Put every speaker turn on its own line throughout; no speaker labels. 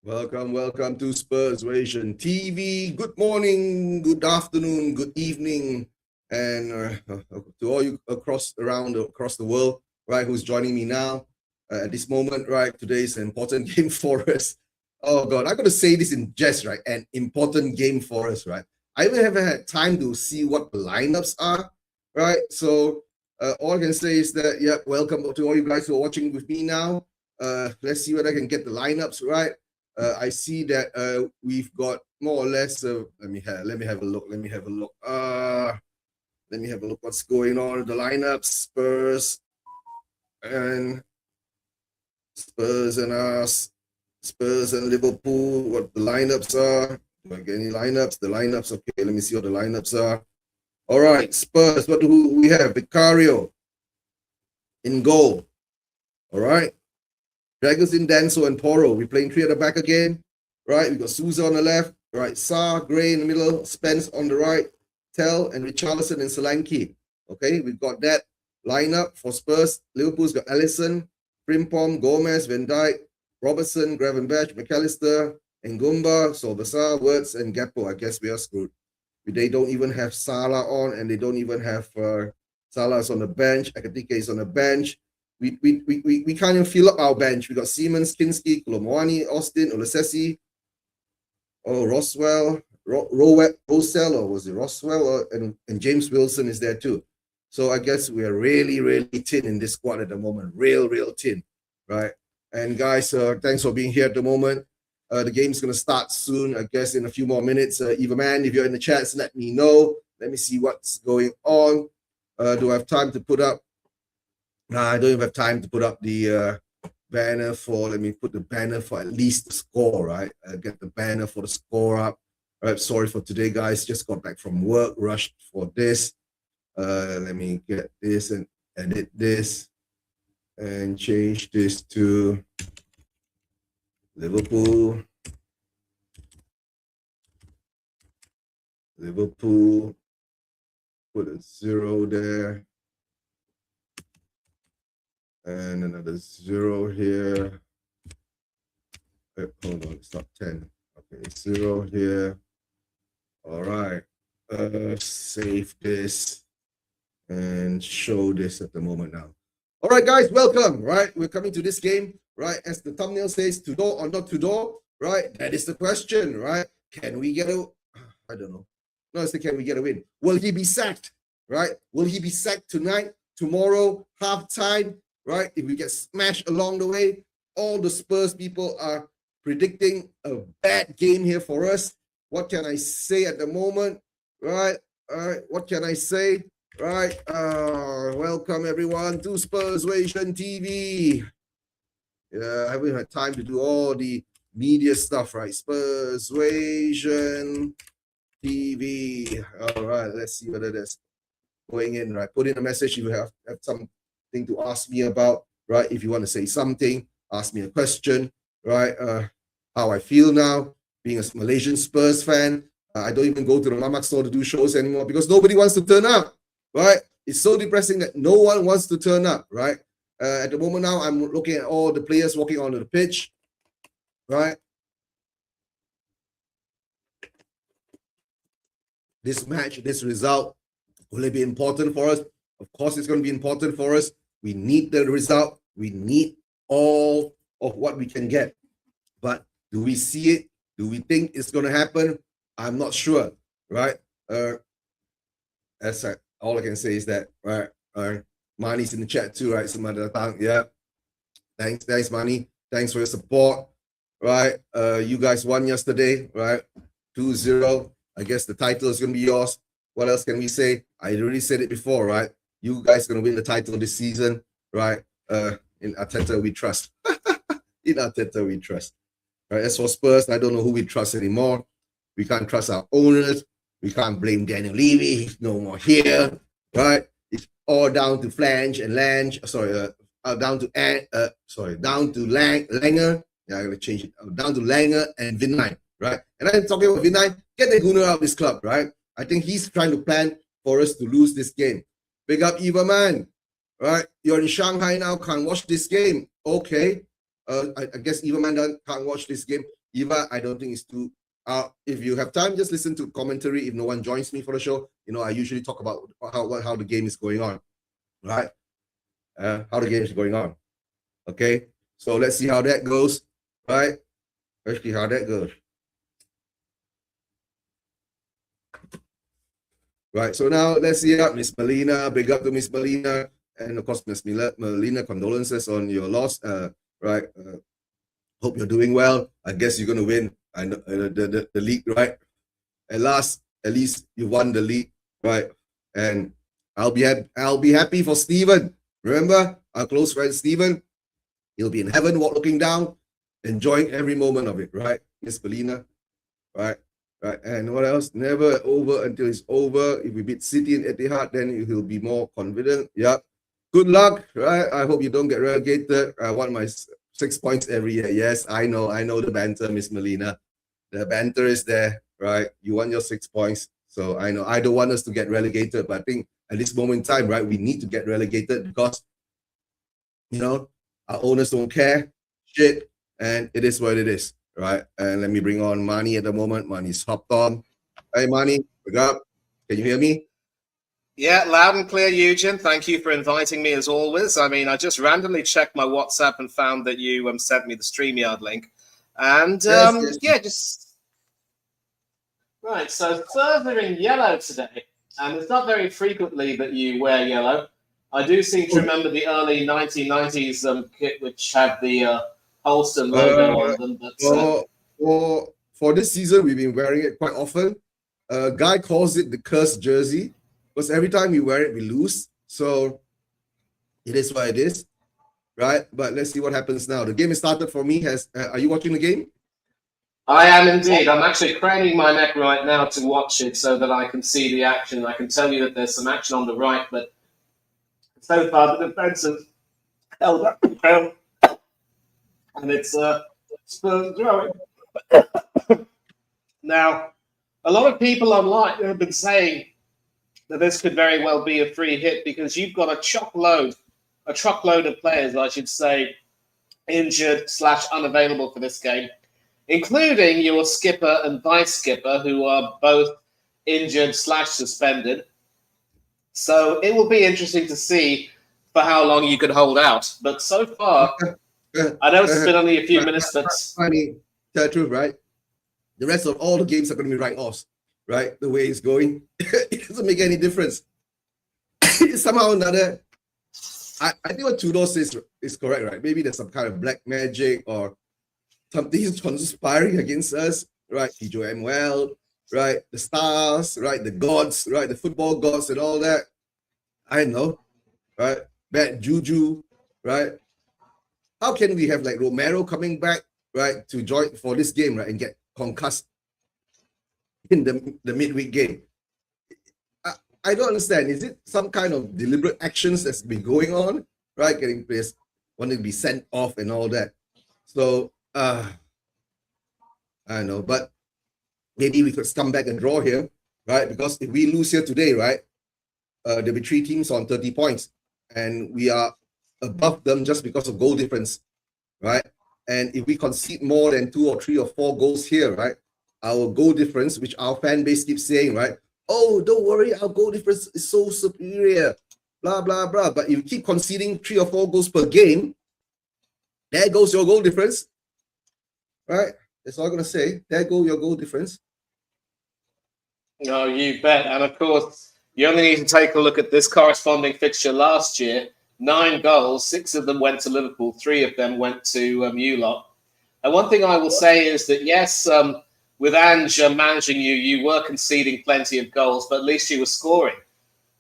Welcome to Spurs Ration TV. Good morning, good afternoon, good evening, and to all you across the world, right? Who's joining me now at this moment, right? Today's an important game for us. Oh God, I'm gonna say this in jest, right? An important game for us, right? I even haven't had time to see what the lineups are, right? So all I can say is that, yeah, welcome to all you guys who are watching with me now. Let's see whether I can get the lineups right. I see that we've got more or less. Let me have a look. Let me have a look. What's going on? The lineups: Spurs and us, Spurs and Liverpool. What the lineups are? Do I get any lineups? The lineups. Okay, let me see what the lineups are. All right, Spurs. What do we have? Vicario in goal. All right. Dragons in Danso and Poro. We're playing three at the back again. Right, we got Souza on the left. Right, Sarr, Gray in the middle, Spence on the right, Tell and Richarlison and Solanke. Okay, we've got that lineup for Spurs. Liverpool's got Alisson, Frimpong, Gomez, Van Dijk, Robertson, Gravenberch, McAllister, Ngumba, Solbasar, Wirtz, and Gakpo. I guess we are screwed. They don't even have Salah on, and they don't even have Salah's on the bench. Ekatike is on the bench. We can't even fill up our bench. We got Siemens, Kinski, Kolomwani, Austin, Olasesi, Roswell, Rosell, or was it Roswell? And James Wilson is there too. So I guess we are really, really thin in this squad at the moment. Real thin, right? And guys, thanks for being here at the moment. The game's going to start soon, I guess in a few more minutes. Eva Man, if you're in the chats, let me know. Let me see what's going on. Do I have time to put up? I don't even have time to put up the banner for, let me put the banner for at least the score, right? Get the banner for the score up. All right, sorry for today, guys. Just got back from work, rushed for this. Let me get this and edit this and change this to Liverpool. Put a 0 there. And another 0 here. Hold on, it's not 10. Okay, 0 here. All right. Save this and show this at the moment now. All right, guys, welcome. Right, we're coming to this game. Right, as the thumbnail says, Tudor or not Tudor. Right, that is the question. Right, can we get a? I don't know. No, it's the can we get a win? Will he be sacked? Right, will he be sacked tonight, tomorrow, halftime? Right, if we get smashed along the way, all the Spurs people are predicting a bad game here for us. What can I say at the moment? Right, all right, what can I say? Right, welcome everyone to Spurs Ration TV. Yeah, I haven't had time to do all the media stuff, right? Spurs Ration TV. All right, let's see whether that's going in, right? Put in a message if you have something to ask me about, right? If you want to say something, ask me a question, right? How I feel now, being a Malaysian Spurs fan. I don't even go to the Mamak store to do shows anymore because nobody wants to turn up, right? It's so depressing that no one wants to turn up, right? At the moment now, I'm looking at all the players walking onto the pitch, right? This match, this result, will it be important for us? Of course, it's going to be important for us. We need the result. We need all of what we can get. But do we see it? Do we think it's going to happen? I'm not sure, right? That's all I can say is that, right? Mani's in the chat too, right? Yeah. Thanks, Mani. Thanks for your support, right? You guys won yesterday, right? 2-0. I guess the title is going to be yours. What else can we say? I already said it before, right? You guys are going to win the title this season, right? In Arteta, we trust. In Arteta, we trust. Right? As for Spurs, I don't know who we trust anymore. We can't trust our owners. We can't blame Daniel Levy. He's no more here, right? It's all down to Flange and Lange. Down to Langer. Yeah, I'm going to change it. Down to Langer and Vinay, right? And I'm talking about Vinay. Get the Gunnar out of this club, right? I think he's trying to plan for us to lose this game. Big up Eva Man, right? You're in Shanghai now, can't watch this game. Okay. I guess Eva Man can't watch this game. Eva, I don't think it's too. If you have time, just listen to commentary. If no one joins me for the show, I usually talk about how the game is going on, right? How the game is going on. Okay, so let's see how that goes, right? Let's see how that goes. Right, so now let's see Miss Melina. Big up to Miss Melina, and of course Miss Melina. Condolences on your loss. Right. Hope you're doing well. I guess you're gonna win the league, right? At least you won the league, right? And I'll be happy for Steven. Remember our close friend Steven? He'll be in heaven, looking down, enjoying every moment of it, right? Miss Melina, right? Right, and what else? Never over until it's over. If we beat City and Etihad, then he'll be more confident. Yeah. Good luck, right? I hope you don't get relegated. I want my 6 points every year. Yes, I know the banter, Miss Melina. The banter is there, right? You want your 6 points. So I know I don't want us to get relegated, but I think at this moment in time, right, we need to get relegated because our owners don't care. Shit. And it is what it is. Right, and let me bring on Mani at the moment. Mani's hopped on. Hey, Mani, wake up. Can you hear me?
Yeah, loud and clear, Eugen. Thank you for inviting me as always. I mean, I just randomly checked my WhatsApp and found that you sent me the StreamYard link. And
yes.
yeah, just right. So further in yellow today, and it's not very frequently that you wear yellow. I do seem to remember the early 1990s kit, which had the Holster logo on them. But
for this season, we've been wearing it quite often. Guy calls it the cursed jersey because every time we wear it, we lose. So it is what it is, right? But let's see what happens now. The game has started for me. Are you watching the game?
I am indeed. I'm actually craning my neck right now to watch it so that I can see the action. I can tell you that there's some action on the right, but so far the defense has held up. And it's Spurs throwing. Now, a lot of people online have been saying that this could very well be a free hit because you've got a truckload of players, I should say, injured / unavailable for this game, including your skipper and vice skipper, who are both injured / suspended. So it will be interesting to see for how long you could hold out. But so far, I know it's been only a few minutes, but
I mean, tell the truth, right? The rest of all the games are going to be write-offs, right? The way it's going, it doesn't make any difference. Somehow or another, I think what Tudor says is correct, right? Maybe there's some kind of black magic or something is conspiring against us, right? PJML, right? The stars, right? The gods, right? The football gods and all that. I know, right? Bad juju, right? How can we have like Romero coming back, right, to join for this game, right, and get concussed in the midweek game? I don't understand. Is it some kind of deliberate actions that's been going on, right? Getting players wanting to be sent off and all that. So I don't know, but maybe we could come back and draw here, right? Because if we lose here today, right, there'll be 3 teams on 30 points, and we are above them just because of goal difference, right? And if we concede more than 2 or 3 or 4 goals here, right, our goal difference, which our fan base keeps saying, right, oh, don't worry, our goal difference is so superior, blah, blah, blah. But if you keep conceding 3 or 4 goals per game, there goes your goal difference, right? That's all I'm going to say. There goes your goal difference.
No, you bet. And of course, you only need to take a look at this corresponding fixture last year. 9 goals, 6 of them went to Liverpool, 3 of them went to you lot. And one thing I will say is that, yes, with Ange managing you, you were conceding plenty of goals, but at least you were scoring.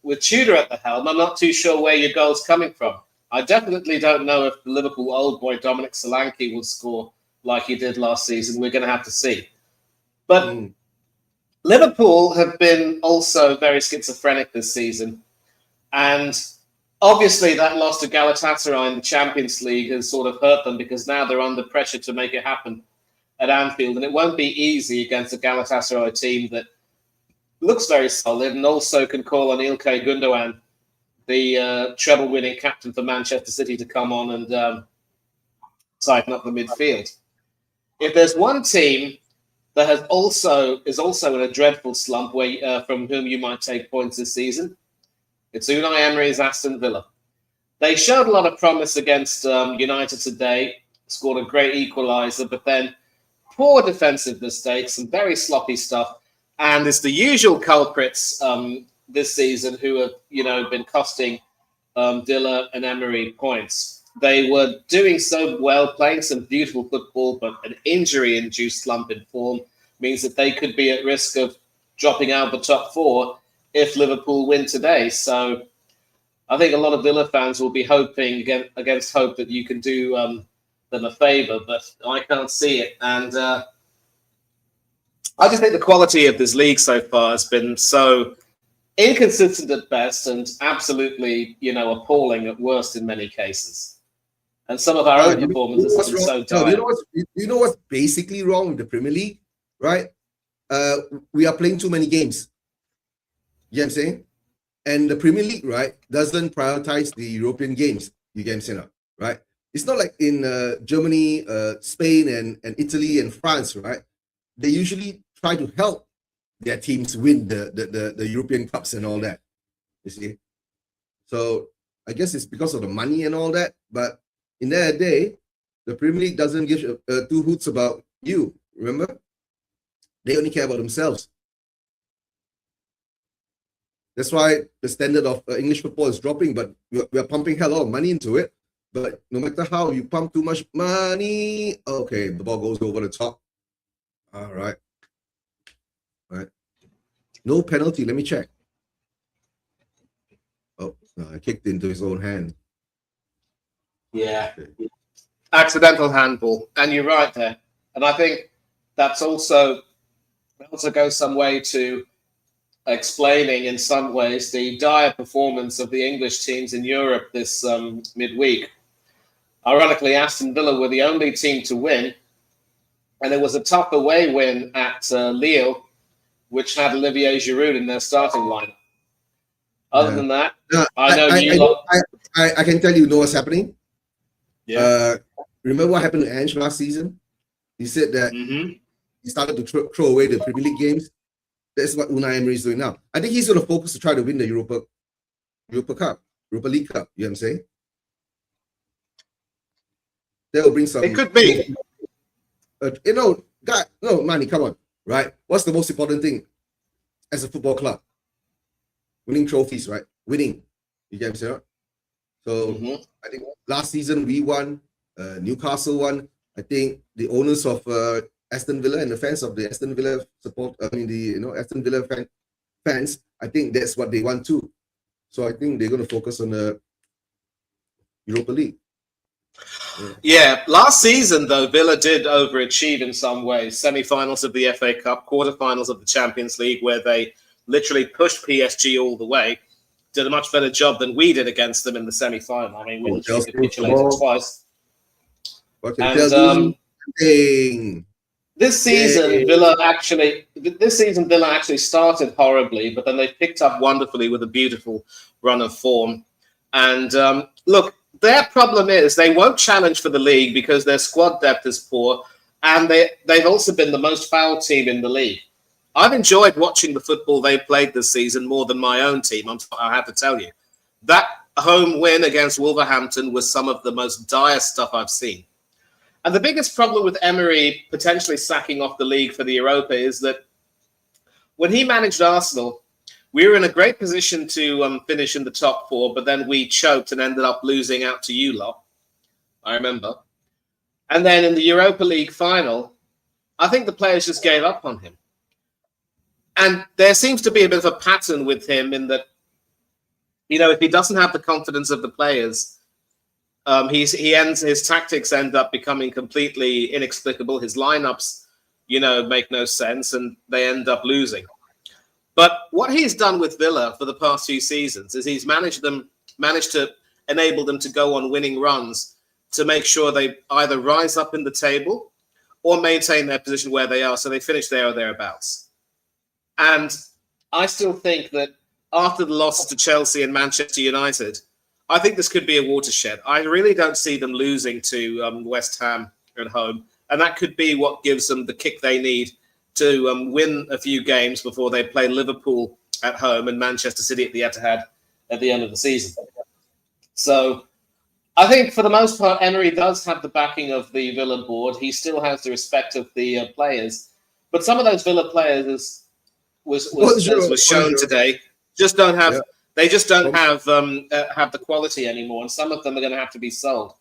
With Tudor at the helm, I'm not too sure where your goal's coming from. I definitely don't know if the Liverpool old boy Dominic Solanke will score like he did last season. We're going to have to see. But Liverpool have been also very schizophrenic this season. And obviously that loss to Galatasaray in the Champions League has sort of hurt them because now they're under pressure to make it happen at Anfield. And it won't be easy against a Galatasaray team that looks very solid and also can call on Ilkay Gundogan, the treble-winning captain for Manchester City, to come on and tighten up the midfield. if there's one team that is also in a dreadful slump where from whom you might take points this season, it's Unai Emery's Aston Villa. They showed a lot of promise against United today, scored a great equaliser, but then poor defensive mistakes, some very sloppy stuff, and it's the usual culprits this season who have been costing Villa and Emery points. They were doing so well, playing some beautiful football, but an injury-induced slump in form means that they could be at risk of dropping out of the top four if Liverpool win today. So I think a lot of Villa fans will be hoping against hope that you can do them a favour, but I can't see it. And I just think the quality of this league so far has been so inconsistent at best and absolutely, appalling at worst in many cases. And some of our own performances have been so dire.
You know what's basically wrong with the Premier League, right? We are playing too many games. You know what I'm saying? And the Premier League, right, doesn't prioritize the European games. You get what I'm saying, right? It's not like in Germany, Spain, and Italy and France, right? They usually try to help their teams win the European Cups and all that. You see? So I guess it's because of the money and all that. But in that day, the Premier League doesn't give two hoots about you. Remember? They only care about themselves. That's why the standard of English football is dropping, but we are pumping hell lot of money into it. But no matter how you pump too much money, okay, the ball goes over the top. All right. No penalty. Let me check. Oh, no, I kicked into his own hand.
Yeah. Okay. Accidental handball. And you're right there. And I think that also goes some way to explaining in some ways the dire performance of the English teams in Europe this midweek. Ironically, Aston Villa were the only team to win, and it was a tough away win at Lille, which had Olivier Giroud in their starting lineup. Other than that,
I can tell you know what's happening.
Yeah.
Remember what happened to Ange last season? He said that he started to throw away the Premier League games. That's what Unai Emery is doing now. I think he's going to focus to try to win the Europa League Cup. You know what I'm saying? That will bring some.
It could be.
Manny, come on, right? What's the most important thing as a football club? Winning trophies, right? Winning. You get what I'm saying? So I think last season we won. Newcastle won. I think the owners of Aston Villa and the fans of the Aston Villa Aston Villa fans, I think that's what they want too. So I think they're going to focus on the Europa League.
Yeah, last season though, Villa did overachieve in some ways. Semi-finals of the FA Cup, quarterfinals of the Champions League, where they literally pushed PSG all the way. Did a much better job than we did against them in the semi-final. I mean, we capitulated twice. This season, Villa actually started horribly, but then they picked up wonderfully with a beautiful run of form. And look, their problem is they won't challenge for the league because their squad depth is poor, and they've also been the most foul team in the league. I've enjoyed watching the football they played this season more than my own team, I have to tell you. That home win against Wolverhampton was some of the most dire stuff I've seen. And the biggest problem with Emery potentially sacking off the league for the Europa is that when he managed Arsenal, we were in a great position to finish in the top four, but then we choked and ended up losing out to you lot. I remember. And then in the Europa League final, I think the players just gave up on him. And there seems to be a bit of a pattern with him in that, if he doesn't have the confidence of the players, his tactics end up becoming completely inexplicable. His lineups, make no sense, and they end up losing. But what he's done with Villa for the past few seasons is he's managed to enable them to go on winning runs to make sure they either rise up in the table or maintain their position where they are, so they finish there or thereabouts. And I still think that after the losses to Chelsea and Manchester United, I think this could be a watershed. I really don't see them losing to West Ham at home and that could be what gives them the kick they need to win a few games before they play Liverpool at home and Manchester City at the Etihad at the end of the season. So I think for the most part, Emery does have the backing of the Villa board. He still has the respect of the players, but some of those Villa players was shown today just don't have they just don't have the quality anymore, and some of them are going to have to be sold.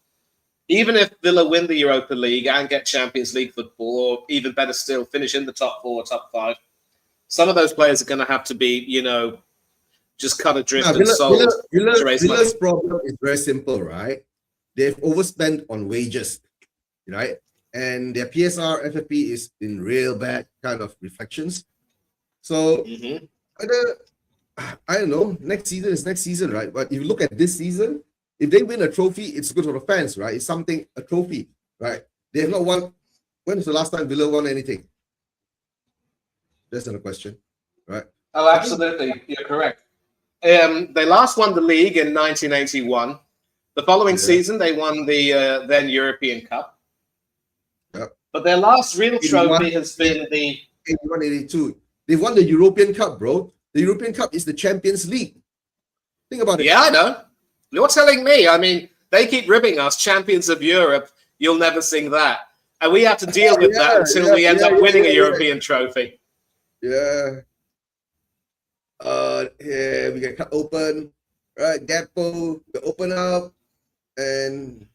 Even if Villa win the Europa League and get Champions League football, or even better still, finish in the top 4, top 5, some of those players are going to have to be, just cut adrift and sold to raise money.
Villa's problem is very simple, right? They've overspent on wages, right? And their PSR, FFP is in real bad kind of reflections. So, I don't know, next season is next season, right? But if you look at this season, if they win a trophy, it's good for the fans, right? It's a trophy, right? They have not won. When was the last time Villa won anything? That's not a question, right?
Oh, absolutely. You're correct. They last won the league in 1981. The following season, they won the then European Cup.
Yep.
But their last real trophy has been the
81-82. They've won the European Cup, bro. The European Cup is the Champions League. Think about it.
Yeah, I know. You're telling me. I mean, they keep ribbing us, champions of Europe. You'll never sing that. And we have to deal with that until we end up winning a European trophy.
Yeah. Yeah, we get cut open, right? Gakpo, we open up, and.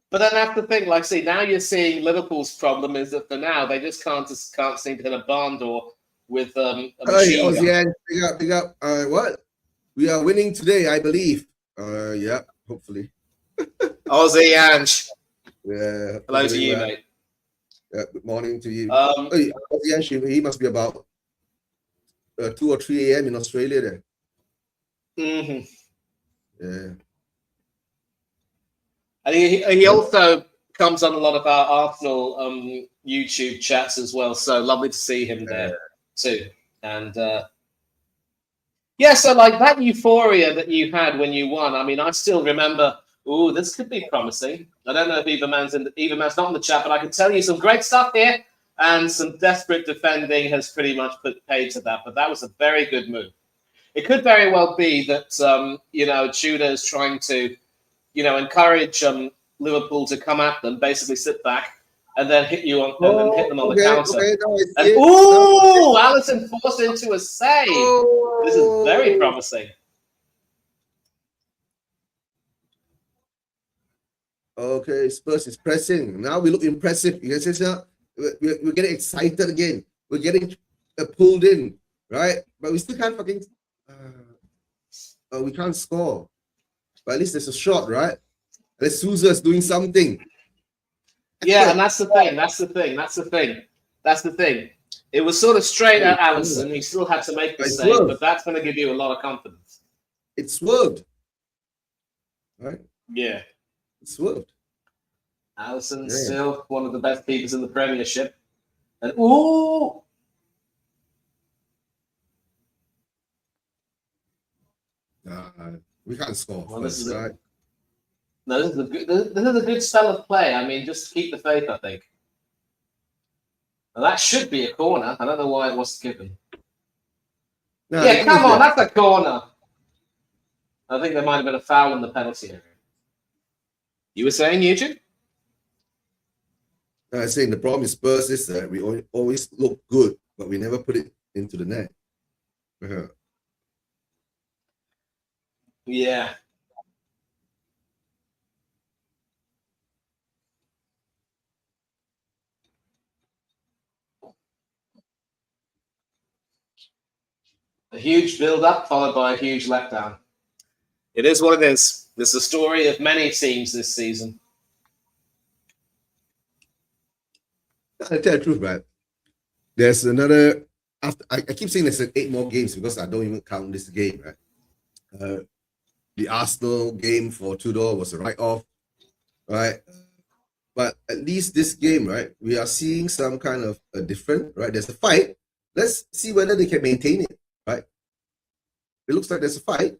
But then that's the thing. Like, see, now you're seeing Liverpool's problem is that for now they just can't seem to hit a barn door with a machine gun.
Big up. What? We are winning today, I believe. Yeah, hopefully.
Aussie Ange.
Yeah.
Hello to you, mate.
Yeah, good morning to you. Aussie Ange, he must be about 2 or 3 a.m. in Australia then. Yeah.
And he also comes on a lot of our Arsenal YouTube chats as well. So lovely to see him there too. And so like that euphoria that you had when you won. I mean, I still remember. Ooh, this could be promising. I don't know if Everman's not in the chat, but I can tell you some great stuff here, and some desperate defending has pretty much put paid to that. But that was a very good move. It could very well be that Tudor is trying to, encourage Liverpool to come at them, basically sit back, and then hit you on, and then hit them on the counter. Alisson forced into a save. This is very promising.
Okay, Spurs is pressing. Now we look impressive. You can say, we're getting excited again. We're getting pulled in, right? But we still can't fucking. We can't score. But at least there's a shot, right? At least Sousa's doing something.
Yeah, and that's the thing. It was sort of straight at Alisson. He still had to make the save, but that's going to give you a lot of confidence.
It swerved. Right?
Yeah.
It swerved.
Alisson still one of the best keepers in the Premiership. And
we can't score.
Well, this is a good spell of play. I mean, just keep the faith, I think. And that should be a corner. I don't know why it wasn't given. No, yeah, come on, that's a corner. I think there might have been a foul in the penalty area. You were saying, Eugene?
I was saying the problem with Spurs is that we always look good, but we never put it into the net.
Yeah. A huge build-up followed by a huge letdown. It is what it is. This is a story of many teams this season.
I tell the truth, right? There's another. After I keep saying there's 8 more games because I don't even count this game, right? The Arsenal game for Tudor was a write-off, right? But at least this game, right? We are seeing some kind of a different, right? There's a fight. Let's see whether they can maintain it, right? It looks like there's a fight.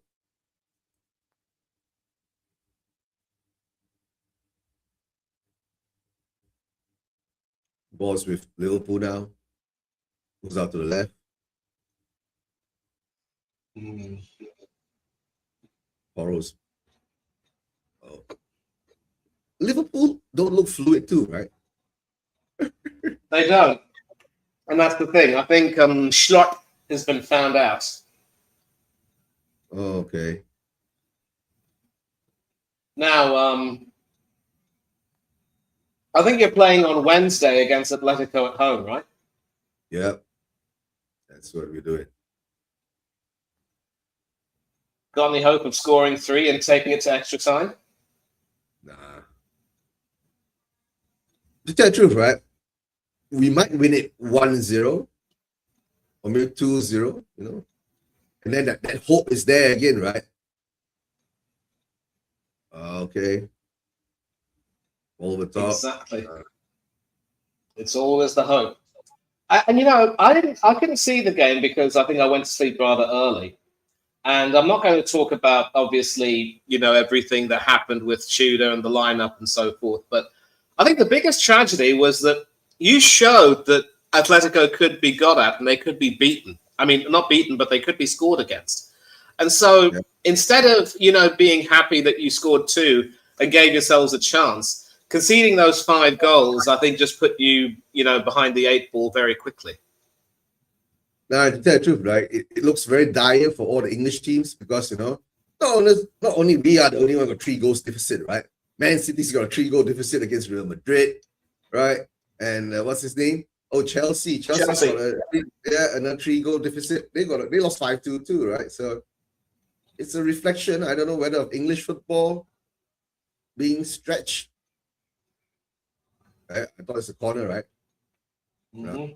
Ball's with Liverpool now. Moves out to the left. Borrows. Oh. Liverpool don't look fluid too, right?
They don't. And that's the thing. I think Schlott has been found out.
Oh, okay.
Now, I think you're playing on Wednesday against Atletico at home, right?
Yep. That's what we're doing.
Got any hope of scoring 3 and taking it to extra time?
Nah. To tell the truth, right? We might win it 1-0 or maybe 2-0, you know? And then that hope is there again, right? Okay. Over the top.
Exactly. It's always the hope. And you know, I couldn't see the game because I think I went to sleep rather early. And I'm not going to talk about, obviously, you know, everything that happened with Tudor and the lineup and so forth. But I think the biggest tragedy was that you showed that Atletico could be got at and they could be beaten. I mean, not beaten, but they could be scored against. And so instead of, you know, being happy that you scored 2 and gave yourselves a chance, conceding those 5 goals, I think just put you, you know, behind the 8 ball very quickly.
Now, to tell the truth, right, it looks very dire for all the English teams because, you know, not only we are the only one got 3 goals deficit, right? Man City's got a 3-goal deficit against Real Madrid, right? And what's his name? Oh, Chelsea. Chelsea's got another 3-goal deficit. They lost 5-2 too, right? So it's a reflection. I don't know whether of English football being stretched. Right? I thought it's a corner, right?
Mm-hmm.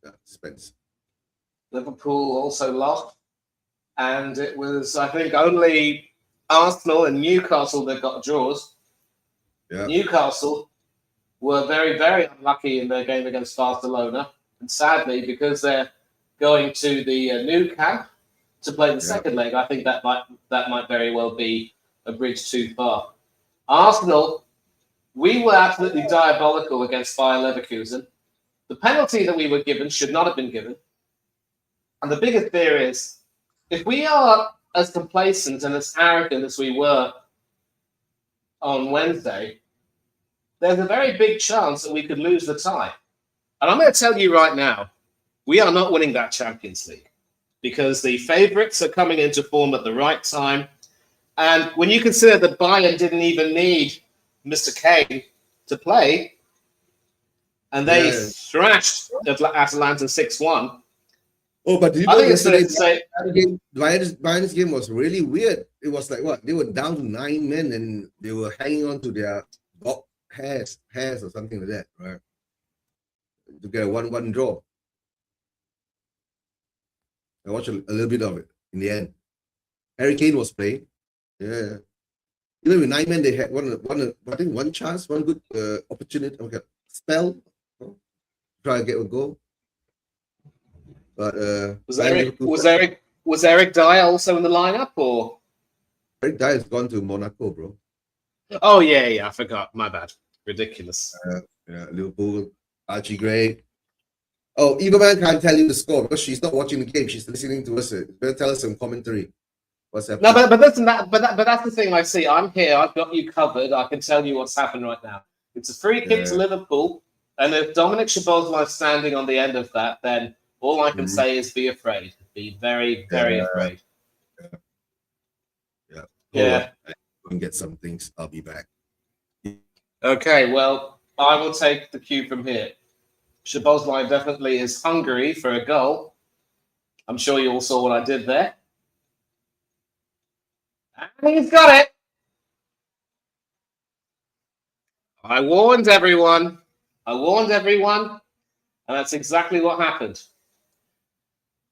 Yeah, Spence.
Liverpool also lost. And it was, I think, only Arsenal and Newcastle that got draws.
Yeah.
Newcastle were very, very unlucky in their game against Barcelona. And sadly, because they're going to the new camp to play the second leg, I think that might very well be a bridge too far. Arsenal, we were absolutely diabolical against Bayer Leverkusen. The penalty that we were given should not have been given. And the biggest fear is, if we are as complacent and as arrogant as we were on Wednesday, there's a very big chance that we could lose the tie. And I'm going to tell you right now, we are not winning that Champions League because the favourites are coming into form at the right time. And when you consider that Bayern didn't even need Mr. Kane to play, and they thrashed Atalanta 6-1.
Oh, but do you know
I think
yesterday
it's safe to say
Bayern's game was really weird. It was like what? They were down to 9 men and they were hanging on to their hairs or something like that, right? To get a 1-1 draw. I watched a little bit of it in the end. Harry Kane was playing. Yeah. Even with 9 men, they had one chance, one good opportunity, spell, try to get a goal. But
was Eric Dyer also in the lineup, or
Eric Dyer has gone to Monaco, bro?
Oh yeah, I forgot. My bad. Ridiculous.
Liverpool, Archie Gray. Oh, Eagleman can't tell you the score because she's not watching the game. She's listening to us. Better tell us some commentary. What's happening?
No, but that's the thing I see. I'm here. I've got you covered. I can tell you what's happened right now. It's a free kick to Liverpool, and if Dominic Szoboszlai is standing on the end of that, then all I can say is be afraid. Be very, very afraid.
Yeah. Go and get some things. I'll be back.
Okay, well, I will take the cue from here. Szoboszlai definitely is hungry for a goal. I'm sure you all saw what I did there. And he's got it. I warned everyone. And that's exactly what happened.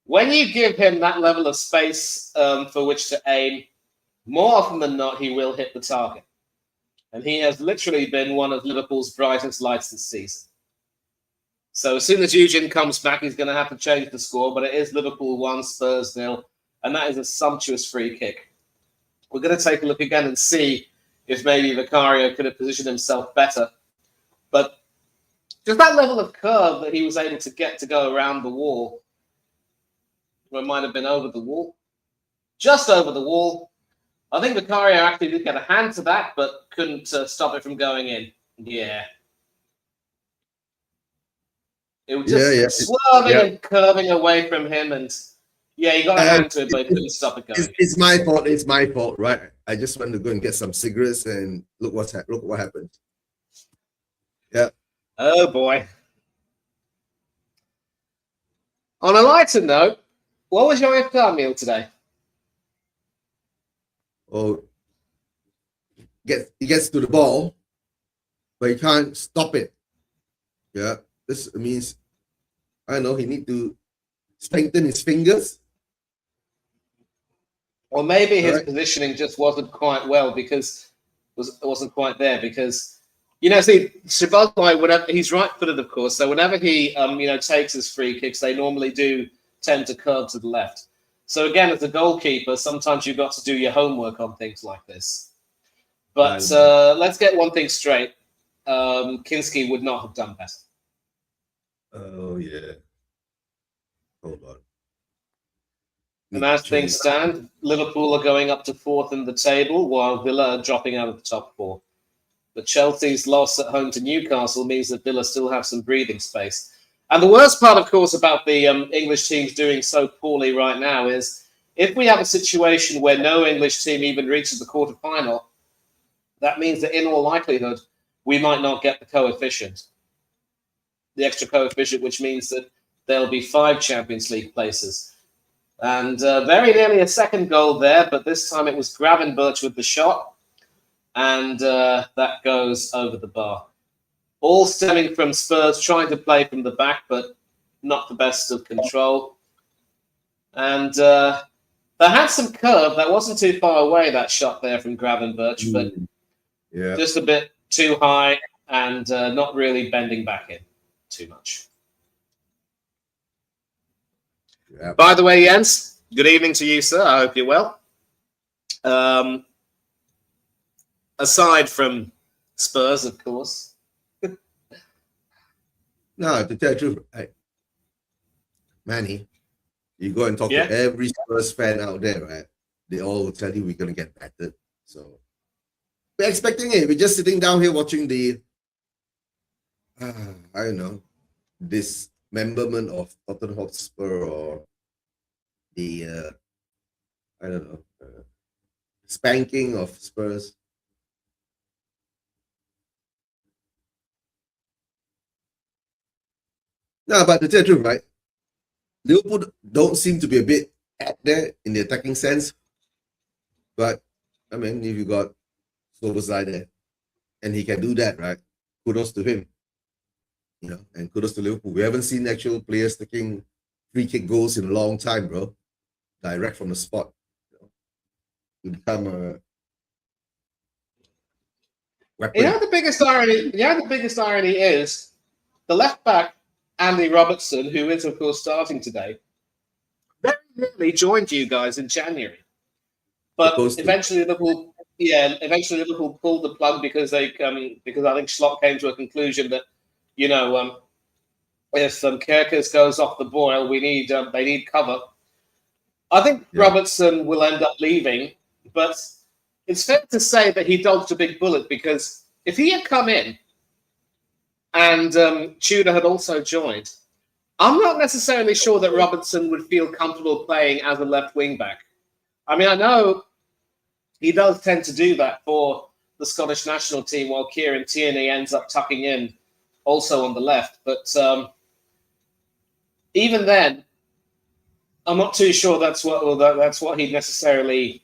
When you give him that level of space for which to aim, more often than not, he will hit the target. And he has literally been one of Liverpool's brightest lights this season. So as soon as Eugene comes back, he's going to have to change the score, but it is Liverpool 1, Spurs 0, and that is a sumptuous free kick. We're going to take a look again and see if maybe Vicario could have positioned himself better. But just that level of curve that he was able to get to go around the wall. Or it might have been over the wall. Just over the wall. I think Vicario actually did get a hand to that, but couldn't stop it from going in. Yeah. It was just swerving and curving away from him, and yeah, he got a hand to it, but he couldn't stop it going.
It's my fault. It's my fault, right? I just went to go and get some cigarettes, and look what happened. Yeah.
Oh boy. On a lighter note, what was your iftar meal today?
Oh, he gets to the ball, but he can't stop it. Yeah. This means, I don't know, he need to strengthen his fingers.
Or maybe his positioning just wasn't quite well because wasn't quite there because see Shabazz, whenever he's right-footed, of course, so whenever he takes his free kicks, they normally do tend to curve to the left. So again, as a goalkeeper, sometimes you've got to do your homework on things like this. But let's get one thing straight: Kinski would not have done better.
Oh yeah. Hold on.
And as things stand, Liverpool are going up to 4th in the table, while Villa are dropping out of the top 4. But Chelsea's loss at home to Newcastle means that Villa still have some breathing space. And the worst part, of course, about the English teams doing so poorly right now is if we have a situation where no English team even reaches the quarterfinal, that means that in all likelihood, we might not get the coefficient, the extra coefficient, which means that there'll be 5 Champions League places. And very nearly a second goal there, but this time it was Gravenberch with the shot, and that goes over the bar. All stemming from Spurs trying to play from the back, but not the best of control. And that had some curve. That wasn't too far away, that shot there from Gravenberch, but just a bit too high and not really bending back in too much.
Yeah.
By the way, Jens, good evening to you, sir. I hope you're well. Aside from Spurs, of course.
No, to tell the truth, Manny, you go and talk to every Spurs fan out there, right? They all will tell you we're going to get battered. So we're expecting it. We're just sitting down here watching the, I don't know, dismemberment of Tottenham Hotspur or the, I don't know, spanking of Spurs. No, but to tell the truth, right? Liverpool don't seem to be a bit at there in the attacking sense. But, I mean, if you got Szoboszlai there, and he can do that, right? Kudos to him. And kudos to Liverpool. We haven't seen actual players taking free kick goals in a long time, bro. Direct from the spot. To become a weapon.
The biggest irony is the left back, Andy Robertson, who is, of course, starting today, very nearly joined you guys in January. But eventually Liverpool pulled the plug because I think Slot came to a conclusion that, if Kerkers goes off the boil, they need cover. I think Robertson will end up leaving, but it's fair to say that he dodged a big bullet because if he had come in and Tudor had also joined, I'm not necessarily sure that Robertson would feel comfortable playing as a left wing back. I mean, I know he does tend to do that for the Scottish national team while Kieran Tierney ends up tucking in also on the left. But even then, I'm not too sure that's what he'd necessarily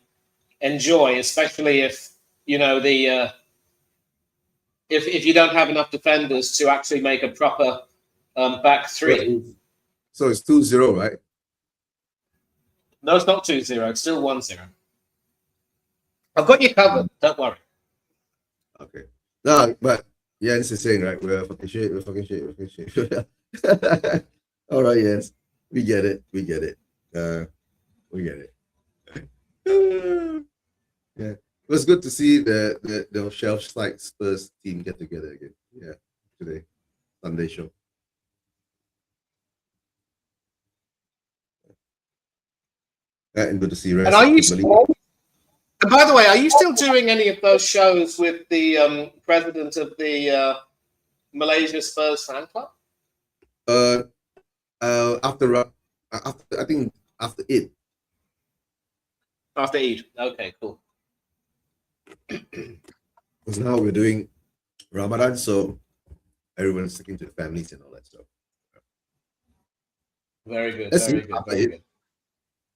enjoy, especially if if you don't have enough defenders to actually make a proper back three.
So it's 2-0, right?
No, it's not 2-0. It's still 1-0. I've got you covered. Don't worry.
Okay. No, but Jens is saying, right, we're fucking shit. All right, Jens. We get it. We get it. Yeah. It was good to see the shelf-like Spurs team get together again. Yeah, today. Sunday show. And good to see
And are you still, and by the way, are you still doing any of those shows with the president of the Malaysia Spurs fan club?
After I think after Eid.
After Eid. Okay, cool.
Because now we're doing Ramadan, so everyone's sticking to the families and all that stuff.
Very good.
Let's
Very
see
good. Very good.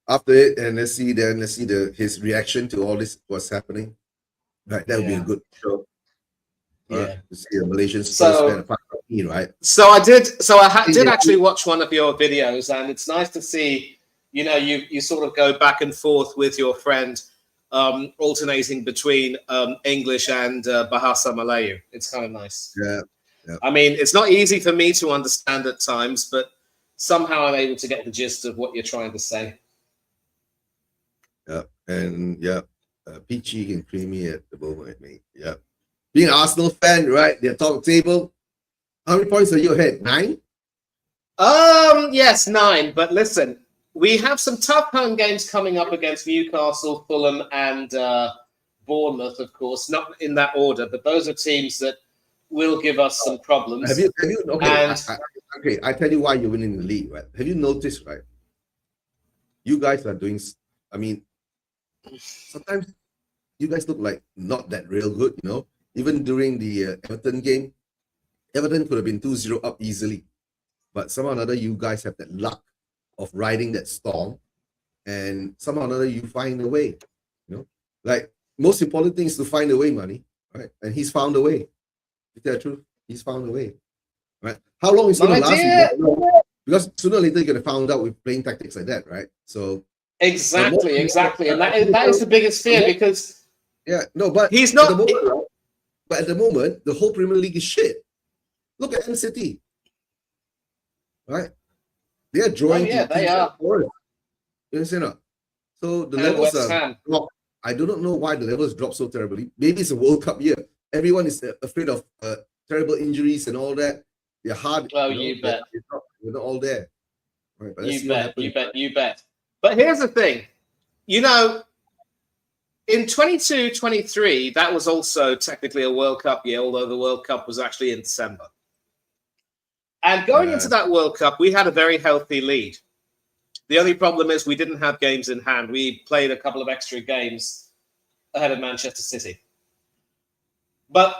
After it, and let's see his reaction to all this, what's happening. Right, that would be a good show.
Yeah.
To see a Malaysian Spurs fan apart from me, right?
So I did actually watch one of your videos, and it's nice to see, you sort of go back and forth with your friend, alternating between English and Bahasa Melayu. It's kind of nice.
Yeah.
I mean, it's not easy for me to understand at times, but somehow I'm able to get the gist of what you're trying to say.
Yeah, and peachy and creamy at the moment, mate. Yeah. Being an Arsenal fan, right? Their top table. How many points are you ahead? 9?
Yes, 9. But listen, we have some tough home games coming up against Newcastle, Fulham, and Bournemouth, of course. Not in that order, but those are teams that will give us some problems.
Have you okay? Okay, I tell you why you're winning the league, right? Have you noticed, right? You guys are doing. I mean, sometimes you guys look like not that real good, Even during the Everton game, Everton could have been 2-0 up easily. But somehow or another, you guys have that luck of riding that storm. And somehow or another, you find a way. Like, most important thing is to find a way, money, right? And he's found a way. Is that true? He's found a way, right? How long is it going to last? Because sooner or later, you're going to find out with playing tactics like that, right? So
Exactly. And that is the biggest fear because
but
he's not.
But at the moment, the whole Premier League is shit. Look at Man City, right? They are drawing.
They are.
You understand? So the levels are dropped. I do not know why the levels drop so terribly. Maybe it's a World Cup year. Everyone is afraid of terrible injuries and all that. They're hard.
Well, you bet.
We're not all there. Right, but
you bet. But here's the thing. In 22-23, that was also technically a World Cup year, although the World Cup was actually in December. And going into that World Cup, we had a very healthy lead. The only problem is we didn't have games in hand. We played a couple of extra games ahead of Manchester City. But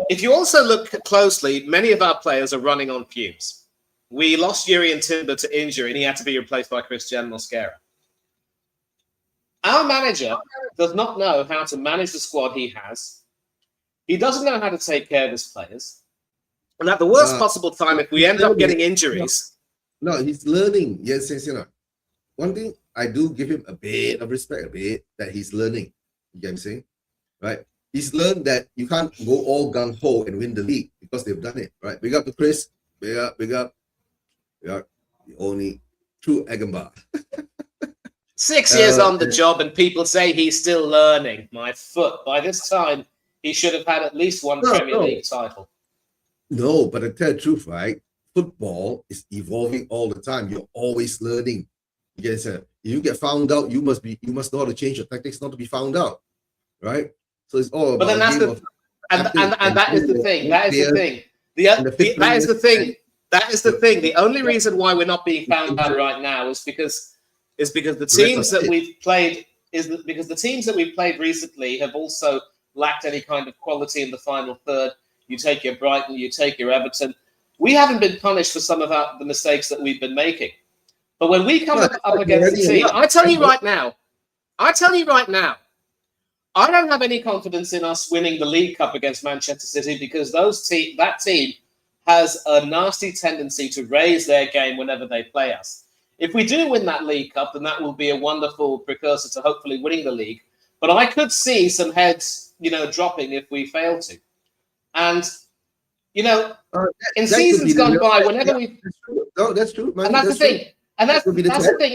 if you also look closely, many of our players are running on fumes. We lost Jurrien Timber to injury, and he had to be replaced by Christian Mosquera. Our manager does not know how to manage the squad he has. He doesn't know how to take care of his players. And at the worst possible time, if we end up getting injuries...
No, he's learning. Yes. One thing, I do give him a bit of respect, that he's learning. You get what I'm saying? Right? He's learned that you can't go all gung-ho and win the league because they've done it, right? Big up to Chris. Big up. We are the only true Agamba.
6 years on the job and people say he's still learning. My foot. By this time, he should have had at least one Premier League title.
No, but to tell the truth, right? Football is evolving all the time. You're always learning. If you get found out, you must know how to change your tactics not to be found out, right? So it's all about.
But then that is the thing. That is the thing. That is the thing. The only reason why we're not being found out right now is because the teams that we've played recently have also lacked any kind of quality in the final third. You take your Brighton, you take your Everton. We haven't been punished for some of the mistakes that we've been making. But when we come up against the team, I tell you right now, I don't have any confidence in us winning the League Cup against Manchester City because that team has a nasty tendency to raise their game whenever they play us. If we do win that League Cup, then that will be a wonderful precursor to hopefully winning the league. But I could see some heads, dropping if we fail to. And, in seasons gone by, whenever we...
No, that's true.
Man, and that's the thing. And that's the thing.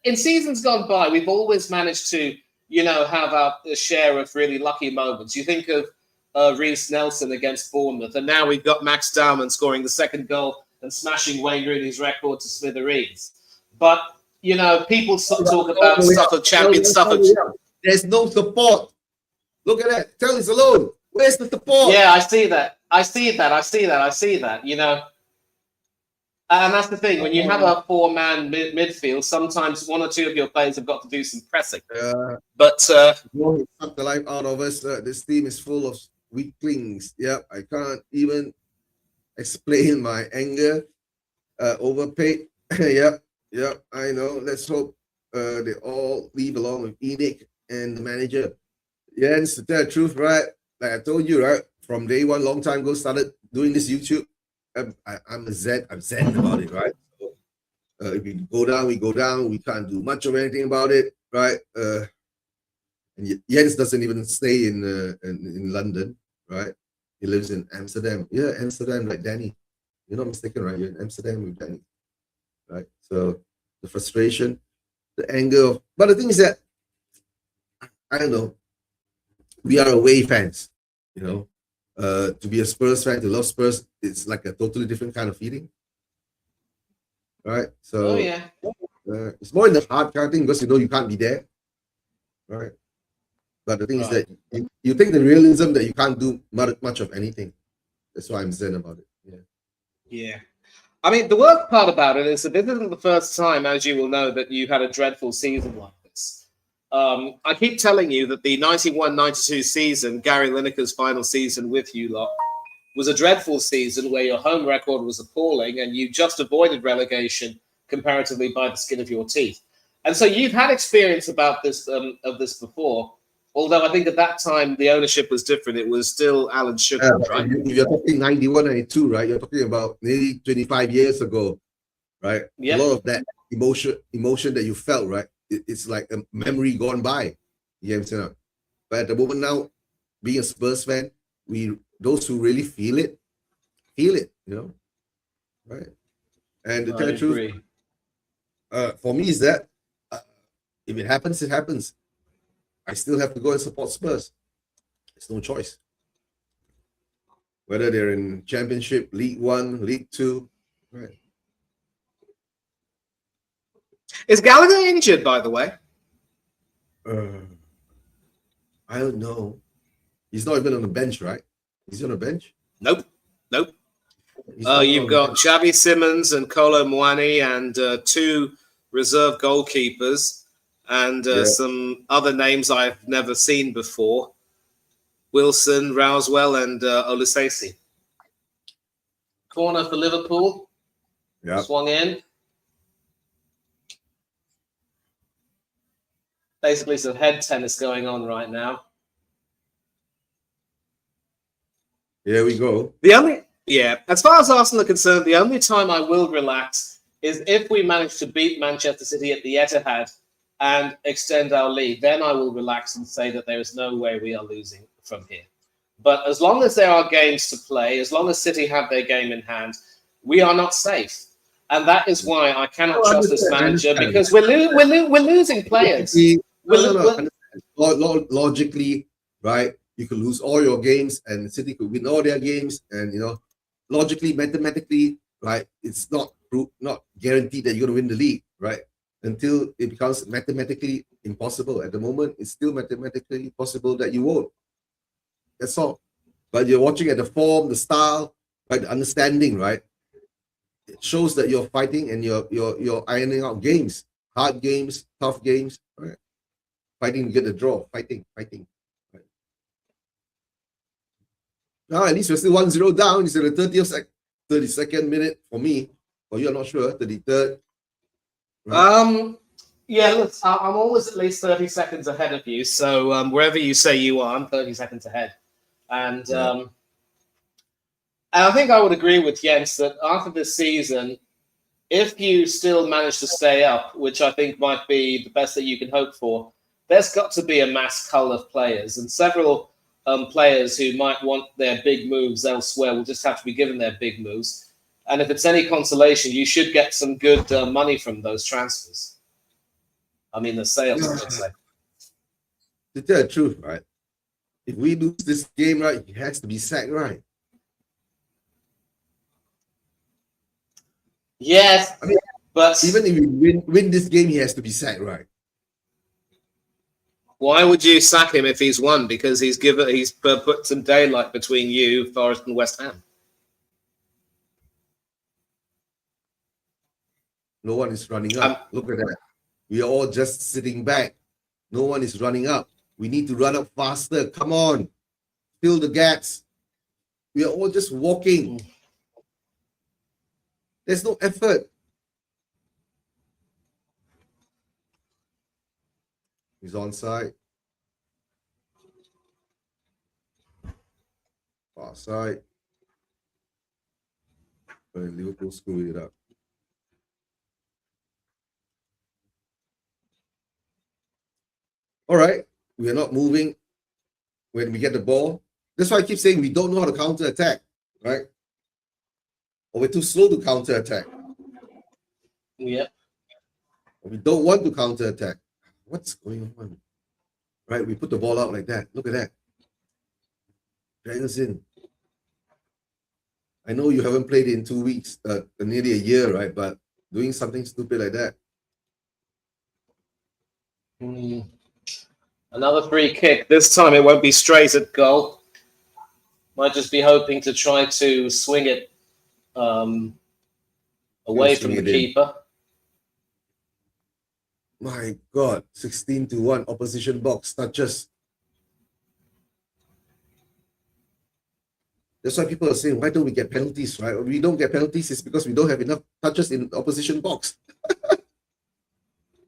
In seasons gone by, we've always managed to, have our share of really lucky moments. You think of Reece Nelson against Bournemouth, and now we've got Max Dowman scoring the second goal and smashing Wayne Rooney's record to smithereens. But people talk about stuff of champion stuff.
There's no support. Look at that. Tell us alone. Where's the support?
Yeah, I see that. And that's the thing. When you have a four-man midfield, sometimes one or two of your players have got to do some pressing. But
suck the life out of us. This team is full of weaklings. Yep, I can't even explain my anger. Overpaid. Yep, I know. Let's hope they all leave along with Enoch and the manager. Jens, to tell the truth, right? Like I told you, right? From day one, long time ago, started doing this YouTube. I'm zen about it, right? So, if we go down, we go down. We can't do much of anything about it, right? And Jens doesn't even stay in London, right? He lives in Amsterdam. Yeah, Amsterdam, like Danny. You're not mistaken, right? You're in Amsterdam with Danny, right? So the frustration, the anger, but the thing is that I don't know. We are away fans, to be a Spurs fan, to love Spurs, it's like a totally different kind of feeling, right? So it's more in the heart kind of thing because you can't be there, right? But the thing is that you think the realism that you can't do much of anything. That's why I'm zen about it.
Yeah. I mean, the worst part about it is that this isn't the first time, as you will know, that you had a dreadful season like this. I keep telling you that the 91-92 season, Gary Lineker's final season with you lot, was a dreadful season where your home record was appalling and you just avoided relegation comparatively by the skin of your teeth. And so you've had experience about this of this before, although I think at that time the ownership was different. It was still Alan Sugar, right?
You're talking 91, 92, right? You're talking about nearly 25 years ago, right?
Yep.
A lot of that emotion that you felt, right? It's like a memory gone by. You know what I'm saying? But at the moment now, being a Spurs fan, those who really feel it, right? And to tell the truth, for me is that if it happens, it happens. I still have to go and support Spurs. It's no choice. Whether they're in Championship, League One, League Two, right?
Is Gallagher injured, by the way?
I don't know. He's not even on the bench, right? He's on the bench?
Nope. You've got Xavi Simmons and Kolo Muani and two reserve goalkeepers and some other names I've never seen before. Wilson, Rousewell, and Olusesi. Corner for Liverpool.
Yeah.
Swung in. Basically some head tennis going on right now.
Here we go.
As far as Arsenal are concerned, the only time I will relax is if we manage to beat Manchester City at the Etihad and extend our lead. Then I will relax and say that there is no way we are losing from here. But as long as there are games to play, as long as City have their game in hand, we are not safe. And that is why I cannot trust this manager, because we're losing players.
Logically, right? You could lose all your games and City could win all their games. And, logically, mathematically, right? It's not guaranteed that you're going to win the league, right? Until it becomes mathematically impossible. At the moment, it's still mathematically possible that you won't. That's all. But you're watching at the form, the style, right? The understanding, right? It shows that you're fighting and you're ironing out games, hard games, tough games, right? Fighting to get the draw, fighting. Right? Now at least we're still 1-0 down. It's in the 32nd minute for me. For you, I'm not sure. 33rd.
Right? Look, I'm always at least 30 seconds ahead of you. So wherever you say you are, I'm 30 seconds ahead. And I think I would agree with Jens that after this season, if you still manage to stay up, which I think might be the best that you can hope for, there's got to be a mass cull of players. And several players who might want their big moves elsewhere will just have to be given their big moves. And if it's any consolation, you should get some good money from those transfers. I mean, the sales, I should say.
To tell the truth, right? If we lose this game, right, he has to be sacked, right?
Yes,
I mean,
but
even if we win this game, he has to be sacked, right?
why would you sack him if he's won? Because he's put some daylight between you, Forest, and West Ham.
No one is running up. Look at that. We are all just sitting back. No one is running up. We need to run up faster. Come on. Fill the gaps. We are all just walking. There's no effort. He's onside. Far side. Liverpool screwed it up. All right. We are not moving when we get the ball. That's why I keep saying we don't know how to counter attack, right? Or we're too slow to counter attack.
Yep.
Or we don't want to counter attack. What's going on? Right? We put the ball out like that. Look at that. Drag us in. I know you haven't played in 2 weeks, nearly a year, right? But doing something stupid like that.
Another free kick. This time it won't be straight at goal. Might just be hoping to try to swing it away from the keeper.
My God, 16-1 opposition box touches. That's why people are saying, why don't we get penalties, right? We don't get penalties, it's because we don't have enough touches in opposition box.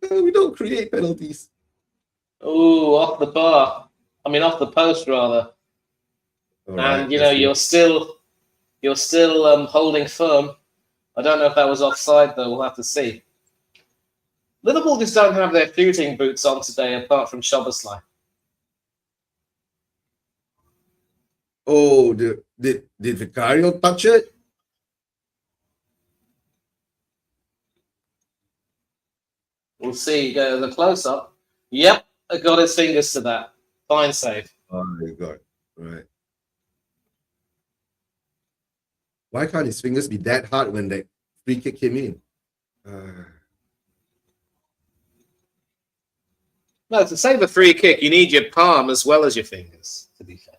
We don't create penalties.
Ooh, off the bar. I mean, off the post, rather. Right, and, you're still holding firm. I don't know if that was offside, though. We'll have to see. Liverpool just don't have their shooting boots on today, apart from Szoboszlai.
Oh, did Vicario touch it?
We'll see. Go the close-up. Yep, I got his fingers to that. Fine save.
Oh my God! Right. Why can't his fingers be that hard when that free kick came in?
No, to save a free kick, you need your palm as well as your fingers, to be fair.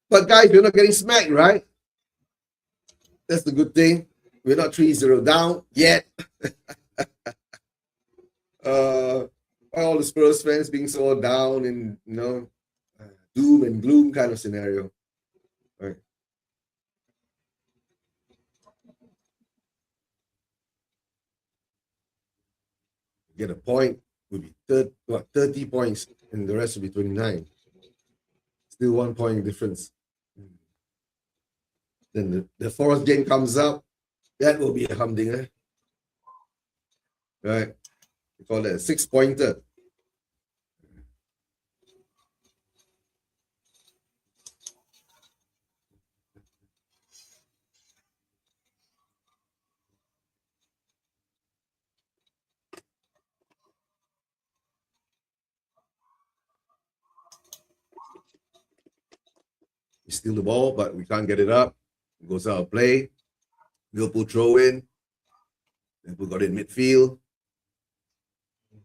But guys, we're not getting smacked, right? That's the good thing. We're not 3-0 down yet. All the Spurs fans being so down and doom and gloom kind of scenario. Right. Get a point would be 30 points, and the rest would be 29. Still 1 point difference. Then the Forest game comes up. That will be a humdinger. Right. We call it a 6-pointer. We steal the ball, but we can't get it up. It goes out of play. Liverpool throw in. Liverpool got it in midfield.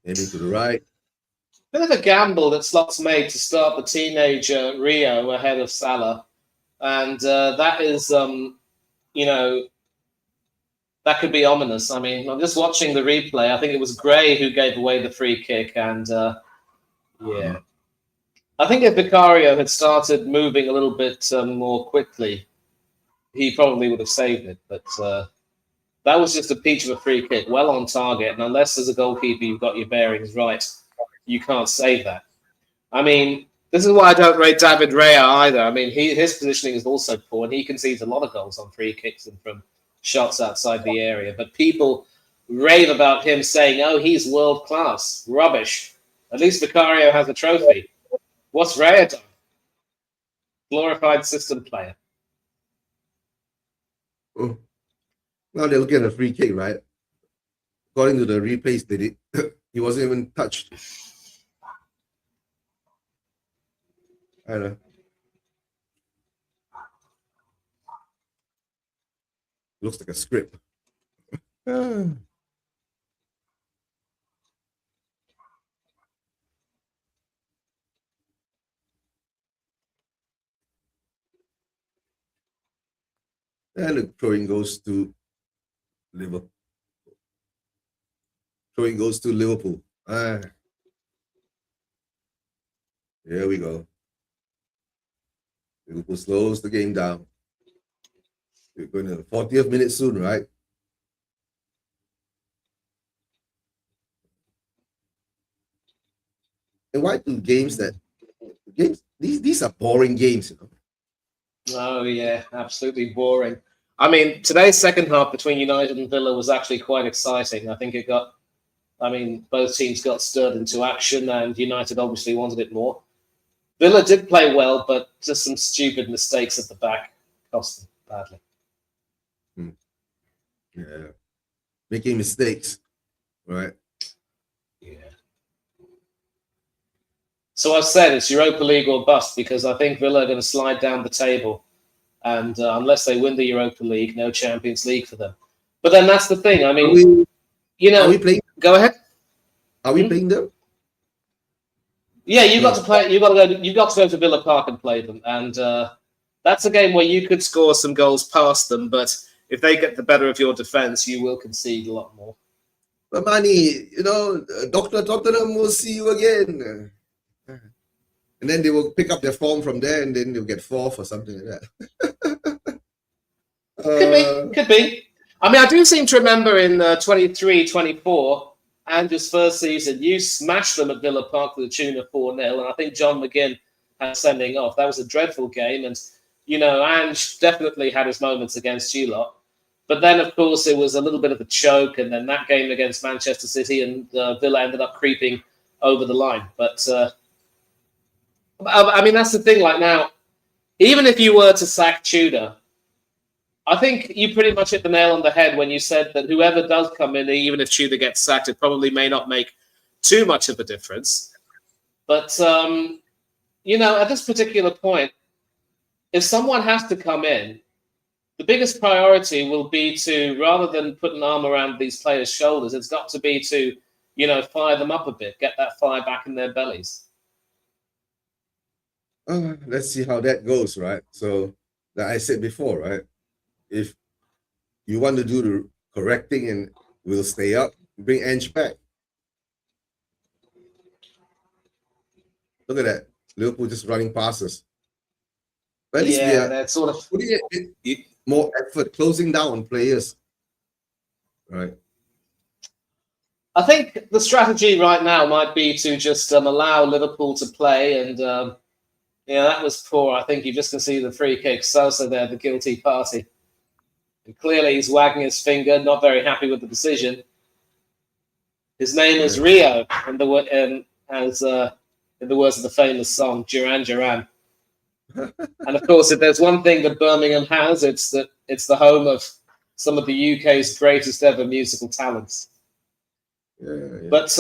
Aiming to the right.
Bit of a gamble that Slot's made to start the teenager Rio ahead of Salah. And that is, that could be ominous. I mean, I'm just watching the replay. I think it was Gray who gave away the free kick. And, yeah. I think if Vicario had started moving a little bit more quickly, he probably would have saved it. But that was just a peach of a free kick, well on target. And unless as a goalkeeper you've got your bearings right, you can't save that. I mean, this is why I don't rate David Raya either. I mean, his positioning is also poor, and he concedes a lot of goals on free kicks and from shots outside the area. But people rave about him saying, oh, he's world class. Rubbish. At least Vicario has a trophy. What's Raya done? Glorified system player.
Oh. Now they're looking at a free kick, right? According to the replays, he wasn't even touched. I don't know. Looks like a script. And the throwing goes to Liverpool. Throwing goes to Liverpool. Here we go. Liverpool slows the game down. We're going to the 40th minute soon, right? And why do games these are boring games, you know?
Oh yeah, absolutely boring. I mean, today's second half between United and Villa was actually quite exciting. I think both teams got stirred into action, and United obviously wanted it more. Villa did play well, but just some stupid mistakes at the back cost them badly.
Yeah. Making mistakes, right?
Yeah. So I've said it's Europa League or bust, because I think Villa are going to slide down the table. And unless they win the Europa League, no Champions League for them. But then that's the thing. I mean,
are we playing?
Go ahead.
Are we playing them?
Yeah, you got to play. You got to go. You got to go to Villa Park and play them, and that's a game where you could score some goals past them. But if they get the better of your defense, you will concede a lot more.
But Manny, Dr. Tottenham will see you again. And then they will pick up their form from there, and then they'll get fourth or something like that.
Could be. I mean, I do seem to remember in 23-24, Andrew's first season, you smashed them at Villa Park to the tune of 4-0, and I think John McGinn had sending off. That was a dreadful game, and, Ange definitely had his moments against you lot. But then, of course, it was a little bit of a choke, and then that game against Manchester City, and Villa ended up creeping over the line. But, I mean, that's the thing. Like now, even if you were to sack Tudor, I think you pretty much hit the nail on the head when you said that whoever does come in, even if Tudor gets sacked, it probably may not make too much of a difference. But, at this particular point, if someone has to come in, the biggest priority will be to, rather than put an arm around these players' shoulders, it's got to be to, fire them up a bit, get that fire back in their bellies.
Let's see how that goes, right? So, like I said before, right? If you want to do the correct thing and we'll stay up, bring Ange back. Look at that. Liverpool just running past us. But at least
that's sort of
putting it more effort, closing down on players. Right.
I think the strategy right now might be to just allow Liverpool to play, and that was poor. I think you just can see the free kick. Sosa there, the guilty party. And clearly he's wagging his finger, not very happy with the decision. His name is Rio, in the words of the famous song, Duran Duran. And of course, if there's one thing that Birmingham has, it's the home of some of the UK's greatest ever musical talents.
Yeah.
But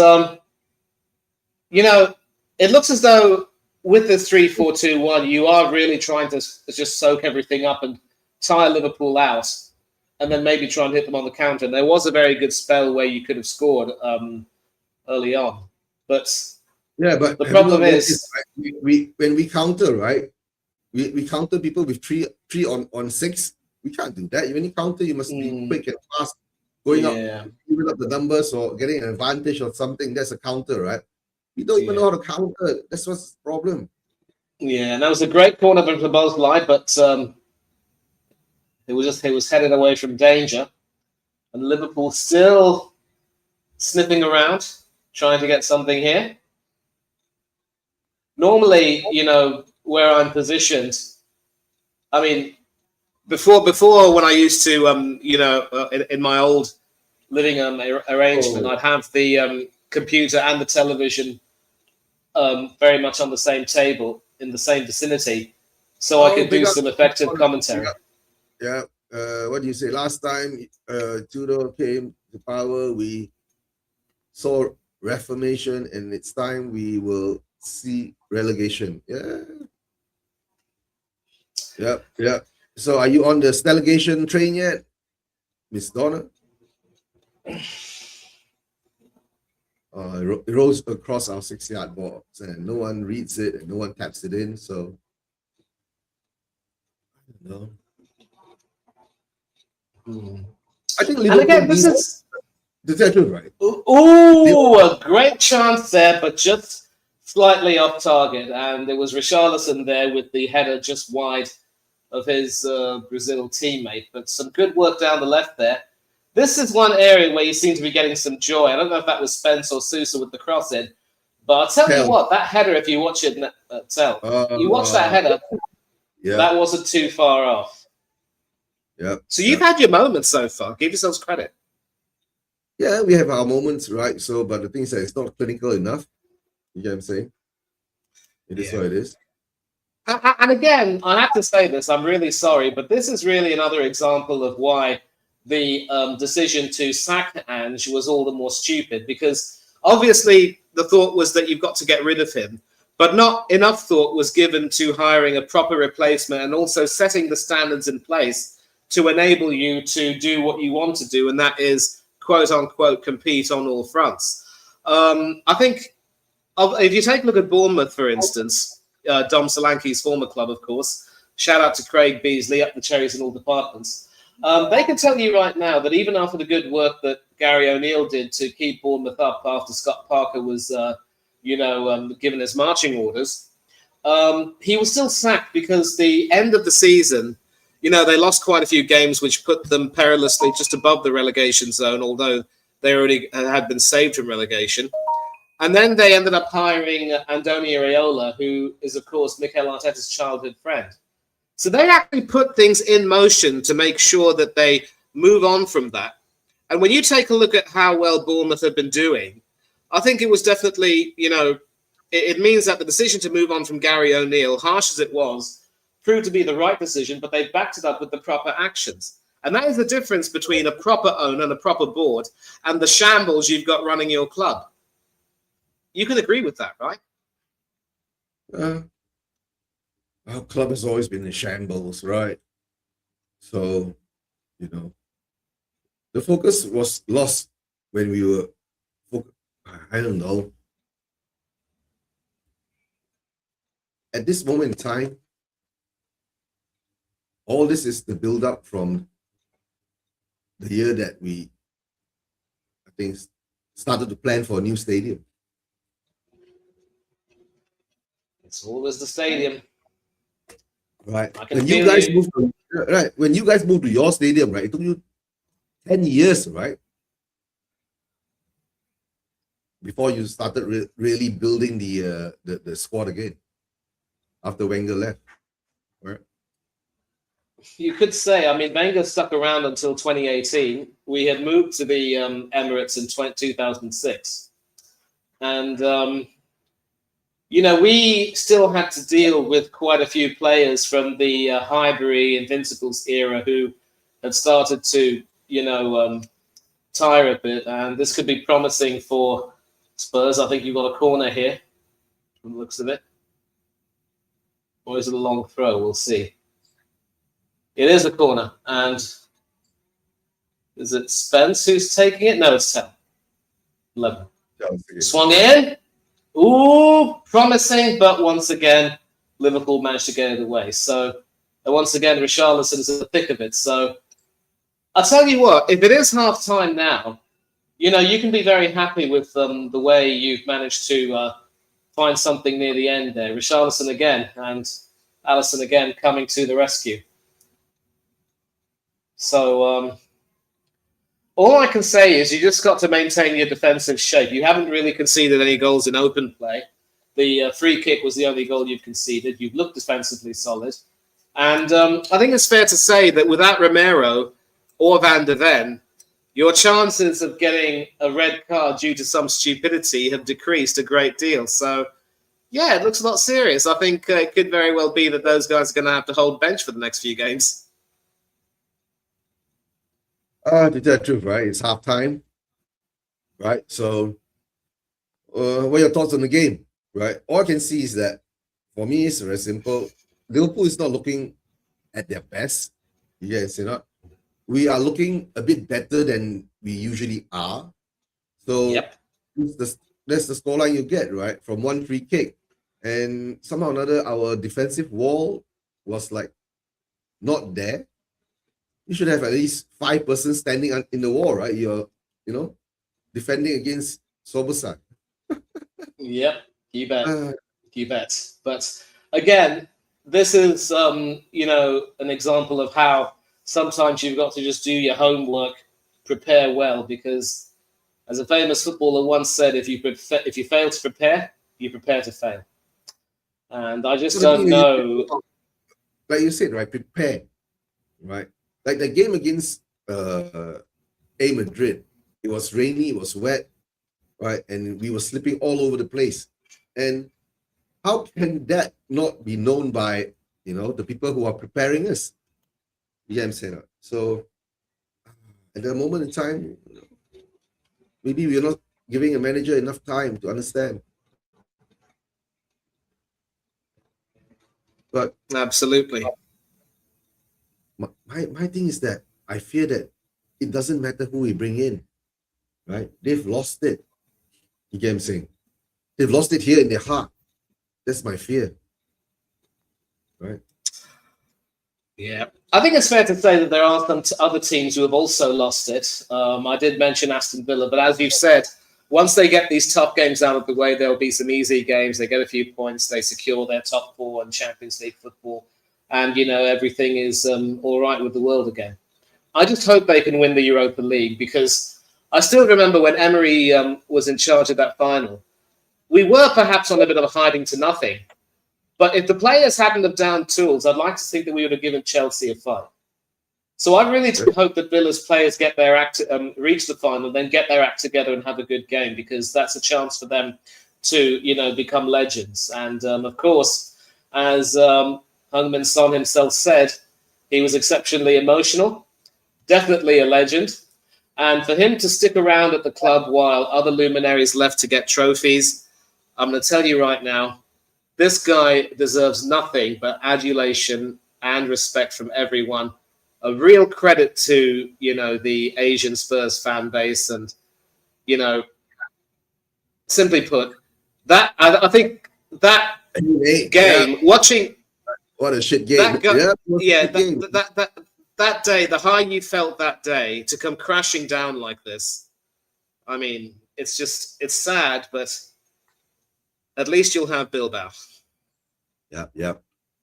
it looks as though with the 3-4-2-1, you are really trying to just soak everything up and tire Liverpool out, and then maybe try and hit them on the counter. And there was a very good spell where you could have scored early on, but
but
the problem is,
right? when we counter, right? We counter people with three on 6. We can't do that. When you counter, you must be quick and fast, going up, giving up the numbers or getting an advantage or something. That's a counter, right? We don't even know how to counter. That's what's the problem.
Yeah, and that was a great corner from Szoboszlai, but it was headed away from danger, and Liverpool still sniffing around, trying to get something here. Normally, where I'm positioned, I mean, before when I used to, in my old living arrangement, I'd have the computer and the television very much on the same table in the same vicinity. so I could
big
do
up.
some effective commentary.
Yeah. What do you say? Last time Tudor came to power, we saw reformation, and it's time we will see relegation. Yeah. Yep. Yeah. So are you on the delegation train yet, Miss Donna? It rolls across our 6-yard box, and no one reads it, and no one taps it in. So, no. I think Liverpool.
And again, this is
right.
Ooh, a great chance there, but just slightly off target. And there was Richarlison there with the header just wide of his Brazil teammate. But some good work down the left there. This is one area where you seem to be getting some joy. I don't know if that was Spence or Sousa with the cross in. But I'll tell you what, that header, if you watch it, you watch that header, that wasn't too far off.
Yeah.
So you've had your moments so far. Give yourselves credit.
Yeah, we have our moments, right? So, but the thing is that it's not clinical enough. You get what I'm saying? It is what it is.
And again, I have to say this, I'm really sorry, but this is really another example of why the decision to sack Ange was all the more stupid, because obviously the thought was that you've got to get rid of him, but not enough thought was given to hiring a proper replacement and also setting the standards in place to enable you to do what you want to do, and that is, quote unquote, compete on all fronts. I think if you take a look at Bournemouth, for instance, Dom Solanke's former club, of course, shout out to Craig Beasley, up the cherries in all departments. They can tell you right now that even after the good work that Gary O'Neill did to keep Bournemouth up after Scott Parker was, given his marching orders, he was still sacked because the end of the season, they lost quite a few games, which put them perilously just above the relegation zone, although they already had been saved from relegation. And then they ended up hiring Andoni Areola, who is, of course, Mikel Arteta's childhood friend. So they actually put things in motion to make sure that they move on from that. And when you take a look at how well Bournemouth have been doing, I think it was definitely, it means that the decision to move on from Gary O'Neill, harsh as it was, proved to be the right decision, but they backed it up with the proper actions. And that is the difference between a proper owner and a proper board and the shambles you've got running your club. You can agree with that, right?
Our club has always been in shambles, right? So, the focus was lost when we were, I don't know. At this moment in time, all this is the build-up from the year that we, I think, started to plan for a new stadium.
It's always the stadium.
Right. When you guys moved to your stadium, right? It took you 10 years, right? Before you started really building the squad again after Wenger left, right?
You could say, Wenger stuck around until 2018. We had moved to the Emirates in 2006. And, we still had to deal with quite a few players from the Highbury Invincibles era who had started to, tire a bit. And this could be promising for Spurs. I think you've got a corner here from the looks of it. Or is it a long throw? We'll see. It is a corner. And is it Spence who's taking it? No, it's 10. 11. Swung in. Ooh, promising, but once again, Liverpool managed to get it away. So, once again, Richarlison is in the thick of it. So, I'll tell you what, if it is half-time now, you can be very happy with the way you've managed to find something near the end there. Richarlison again, and Alisson again coming to the rescue. So, all I can say is you just got to maintain your defensive shape. You haven't really conceded any goals in open play. The free kick was the only goal you've conceded. You've looked defensively solid. And I think it's fair to say that without Romero or Van der Ven, your chances of getting a red card due to some stupidity have decreased a great deal. So, Yeah, it looks a lot serious. I think it could very well be that those guys are going to have to hold bench for the next few games.
To tell the truth, right? It's halftime, right? So, what are your thoughts on the game, right? All I can see is that for me, it's very simple. Liverpool is not looking at their best. Yes, you know, we are looking a bit better than we usually are. So
Yep.
that's the scoreline you get, right? From one free kick. And somehow or another, our defensive wall was like not there. You should have at least 5 persons standing in the wall, right? You're, you know, defending against Sobosai.
Yep. You bet.
Uh,
You bet. But again, this is an example of how sometimes you've got to just do your homework, prepare well, because as a famous footballer once said, if you fail to prepare, you prepare to fail. And I just
so the
don't
thing is,
know.
like you said, right? Prepare, right? Like the game against A Madrid, it was rainy, it was wet, right? And we were slipping all over the place. And how can that not be known by, the people who are preparing us? Yeah, I'm saying that. So at the moment in time, maybe we're not giving a manager enough time to understand. But
Absolutely.
my thing is that I fear that it doesn't matter who we bring in, right? They've lost it. You get what I'm saying? They've lost it here in their heart. That's my fear, right?
Yeah. I think it's fair to say that there are some other teams who have also lost it. I did mention Aston Villa, but as you've said, once they get these tough games out of the way, there'll be some easy games. They get a few points, they secure their top four in Champions League football, and everything is all right with the world again. I just hope they can win the Europa League, because I still remember when Emery was in charge of that final. We were perhaps on a bit of a hiding to nothing. But if the players hadn't have down tools, I'd like to think that we would have given Chelsea a fight. So I really do hope that Villa's players get their act, reach the final, then get their act together and have a good game, because that's a chance for them to, become legends. And of course, as Heung-min Son himself said, he was exceptionally emotional, definitely a legend. And for him to stick around at the club while other luminaries left to get trophies, I'm going to tell you right now, this guy deserves nothing but adulation and respect from everyone. A real credit to, the Asian Spurs fan base. And, simply put, that I think that
Hey, yeah,
game, watching
what a shit game.
that
Yeah, what a
yeah,
shit game.
that day, the high you felt that day to come crashing down like this. I mean, it's sad, but at least you'll have Bilbao.
Yeah.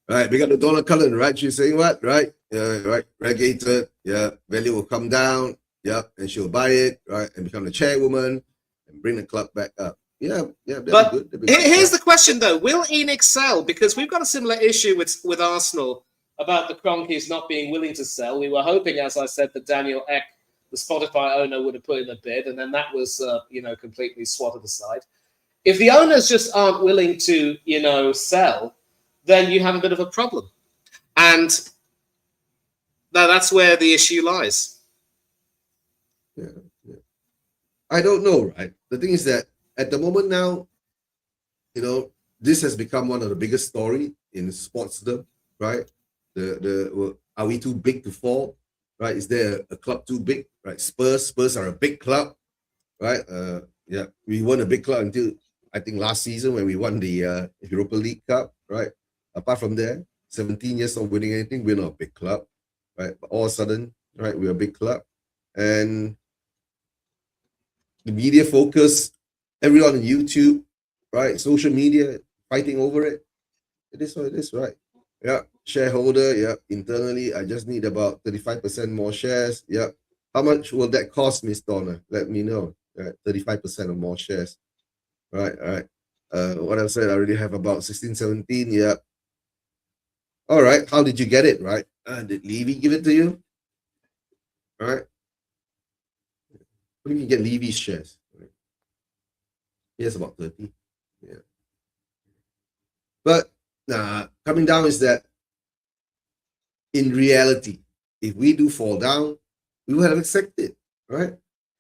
Right, we got the Donna Cullen, right? She's saying what, right? Right, relegated, yeah, value will come down, yeah, and she'll buy it, right, and become the chairwoman and bring the club back up. Yeah, that'd be
But
good. That'd be good.
here's the question, though: will Enoch sell? Because we've got a similar issue with Arsenal about the Cronkies not being willing to sell. We were hoping, as I said, that Daniel Ek, the Spotify owner, would have put in a bid, and then that was completely swatted aside. If the owners just aren't willing to sell, then you have a bit of a problem, and that's where the issue lies.
Yeah. I don't know, right? The thing is that at the moment now, this has become one of the biggest story in sportsdom, right? Are we too big to fall, right? Is there a club too big, right? Spurs are a big club, right? Yeah, we won a big club until I think last season when we won the Europa League Cup, right? Apart from there, 17 years of winning anything, we're not a big club, right? But all of a sudden, right, we're a big club, and the media focus, everyone on YouTube, right? Social media fighting over it. It is what it is, right? Yeah, shareholder, yeah, internally, I just need about 35% more shares. Yeah. How much will that cost, Miss Donna? Let me know. Right, 35% or more shares. Right, all right. What I said, I already have about 16, 17. Yeah. All right. How did you get it? Right. Did Levy give it to you? All right. You can get Levy's shares. Right? He has about 30. Yeah. But coming down is that in reality, if we do fall down, we will have accepted, right?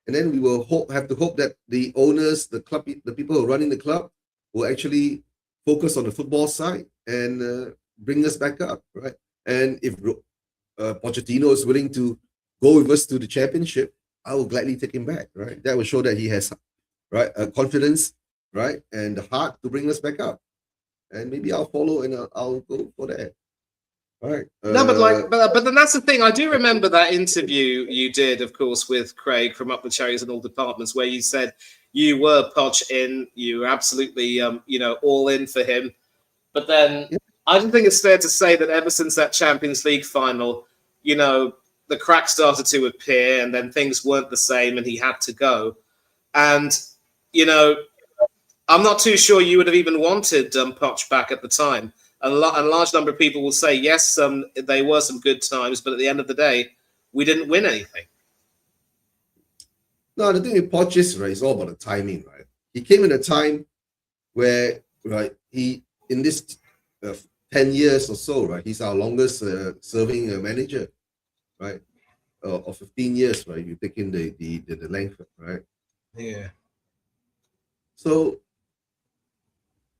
And then we will have to hope that the owners, the club, the people who are running the club, will actually focus on the football side and bring us back up, right? And if Pochettino is willing to go with us to the championship, I will gladly take him back, right? That will show that he has, right, confidence, right, and the heart to bring us back up. And maybe I'll follow and I'll go for that. All right.
No, but then that's the thing. I do remember that interview you did, of course, with Craig from Up the Cherries and All Departments, where you said you were Poch in, you were absolutely, all in for him. But then I don't think it's fair to say that ever since that Champions League final, the cracks started to appear, and then things weren't the same, and he had to go. And I'm not too sure you would have even wanted Poch back at the time. A large number of people will say, yes, they were some good times, but at the end of the day, we didn't win anything.
No, the thing with Poch is, right, it's all about the timing, right? He came in a time where, right, in this 10 years or so, right, he's our longest serving manager, right? Or 15 years, right? You take in the length, right?
Yeah.
So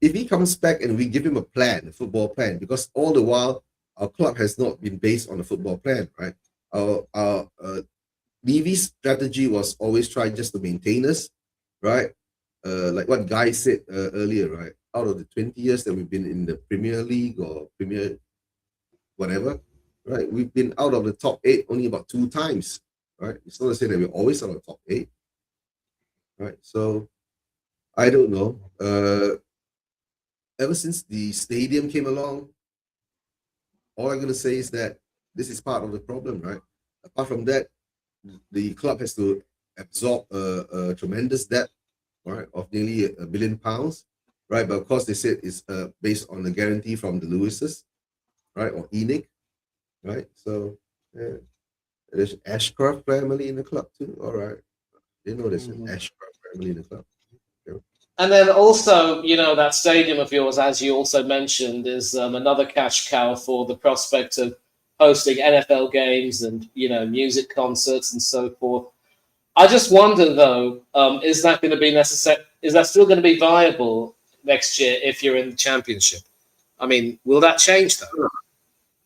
if he comes back and we give him a plan, a football plan, because all the while our club has not been based on a football plan, right? Our Levy's strategy was always try just to maintain us, right? Like what Guy said earlier, right? Out of the 20 years that we've been in the Premier League or Premier whatever, right? We've been out of the top 8 only about 2 times, right? It's not to say that we're always out of the top 8, right? So I don't know. Ever since the stadium came along, all I'm going to say is that this is part of the problem, right? Apart from that, the club has to absorb a tremendous debt, right, of nearly £1 billion, right? But of course, they said it's based on a guarantee from the Lewises, right, or ENIC, right? So yeah, there's Ashcroft family in the club too. All right, they know there's an Ashcroft family in the club.
And then also, that stadium of yours, as you also mentioned, is another cash cow for the prospect of hosting NFL games and, music concerts and so forth. I just wonder, though, is that going to be necessary? Is that still going to be viable next year if you're in the championship? I mean, will that change, though?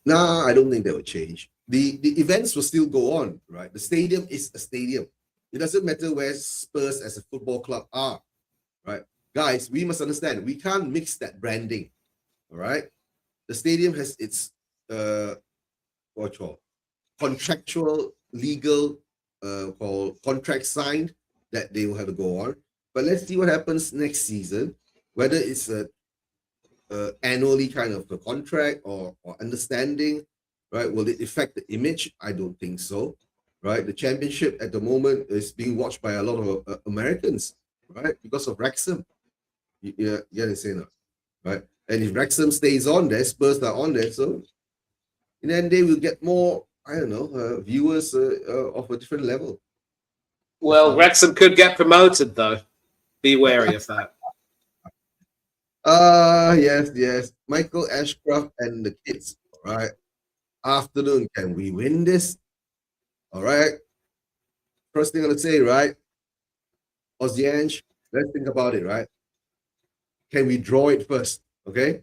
Nah, I don't think that will change. The events will still go on, right? The stadium is a stadium. It doesn't matter where Spurs as a football club are, right? Guys, we must understand, we can't mix that branding, all right? The stadium has its contractual, legal contract signed that they will have to go on. But let's see what happens next season, whether it's a annually kind of a contract or understanding, right? Will it affect the image? I don't think so, right? The championship at the moment is being watched by a lot of Americans, right? Because of Wrexham. You understand, right? And if Wrexham stays on there, Spurs are on there, so and then they will get more, I don't know, viewers of a different level.
Well, Wrexham could get promoted, though. Be wary of that.
Yes. Michael Ashcroft and the kids. All right. Afternoon, can we win this? All right. First thing I'm gonna say, right? Oziange, let's think about it, right? Can we draw it first? Okay.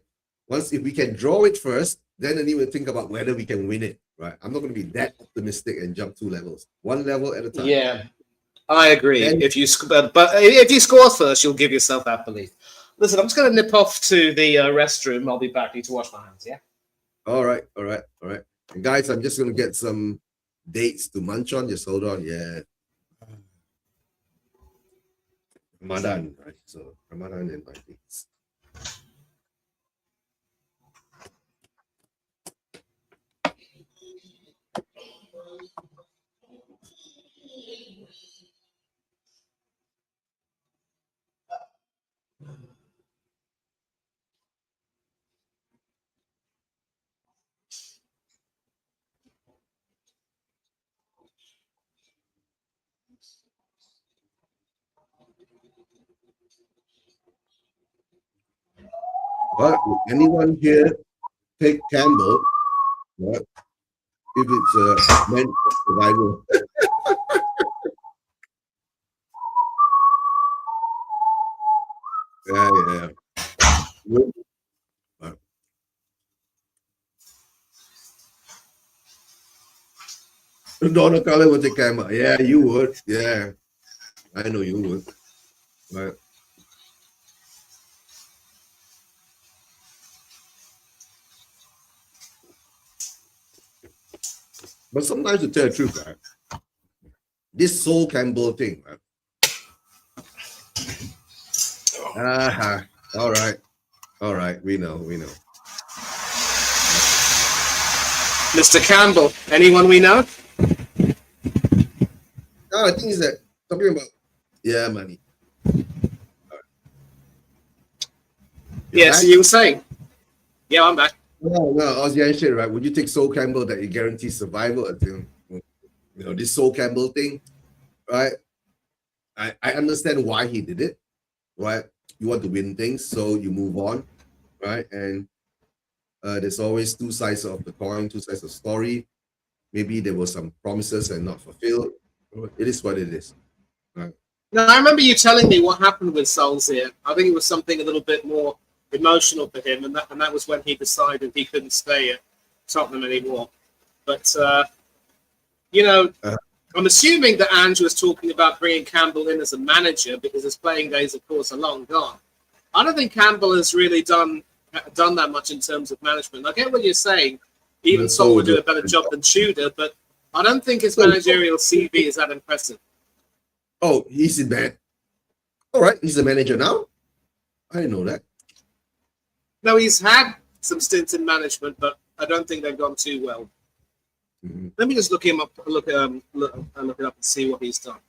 If we can draw it first, then we will think about whether we can win it, right? I'm not gonna be that optimistic and jump 2 levels. 1 level at a time.
Yeah, I agree. Then, if you score first, you'll give yourself that belief. Listen, I'm just going to nip off to the restroom. I'll be back. Need to wash my hands. Yeah.
All right. And guys, I'm just going to get some dates to munch on. Just hold on. Yeah. Ramadan, right? So Ramadan and my dates. What? Anyone here take Campbell? What? If it's a man survival. Yeah. Donald Cullen would take Campbell. Yeah, you would. Yeah, I know you would. Right. But sometimes to tell the truth, right? This Sol Campbell thing, right? All right. All right. We know.
Mr. Campbell, anyone we know?
No, I think is that talking about money.
Yes, you were saying. Yeah, I'm back.
No, I was getting shit, right? Would you take Sol Campbell that it guarantees survival? I think, this Sol Campbell thing, right? I understand why he did it, right? You want to win things, so you move on, right? And there's always two sides of the coin, two sides of the story. Maybe there were some promises and not fulfilled. It is what it is. Right?
Now, I remember you telling me what happened with Solskjaer. I think it was something a little bit more emotional for him, and that was when he decided he couldn't stay at Tottenham anymore. But, I'm assuming that Andrew was talking about bringing Campbell in as a manager because his playing days, of course, are long gone. I don't think Campbell has really done that much in terms of management. I get what you're saying. Even Sol would do a better job than Tudor, but I don't think his managerial CV is that impressive.
Oh, he's in bad. All right, he's a manager now. I didn't know that.
No, he's had some stints in management, but I don't think they've gone too well. Mm-hmm. Let me just look it up and see what he's done.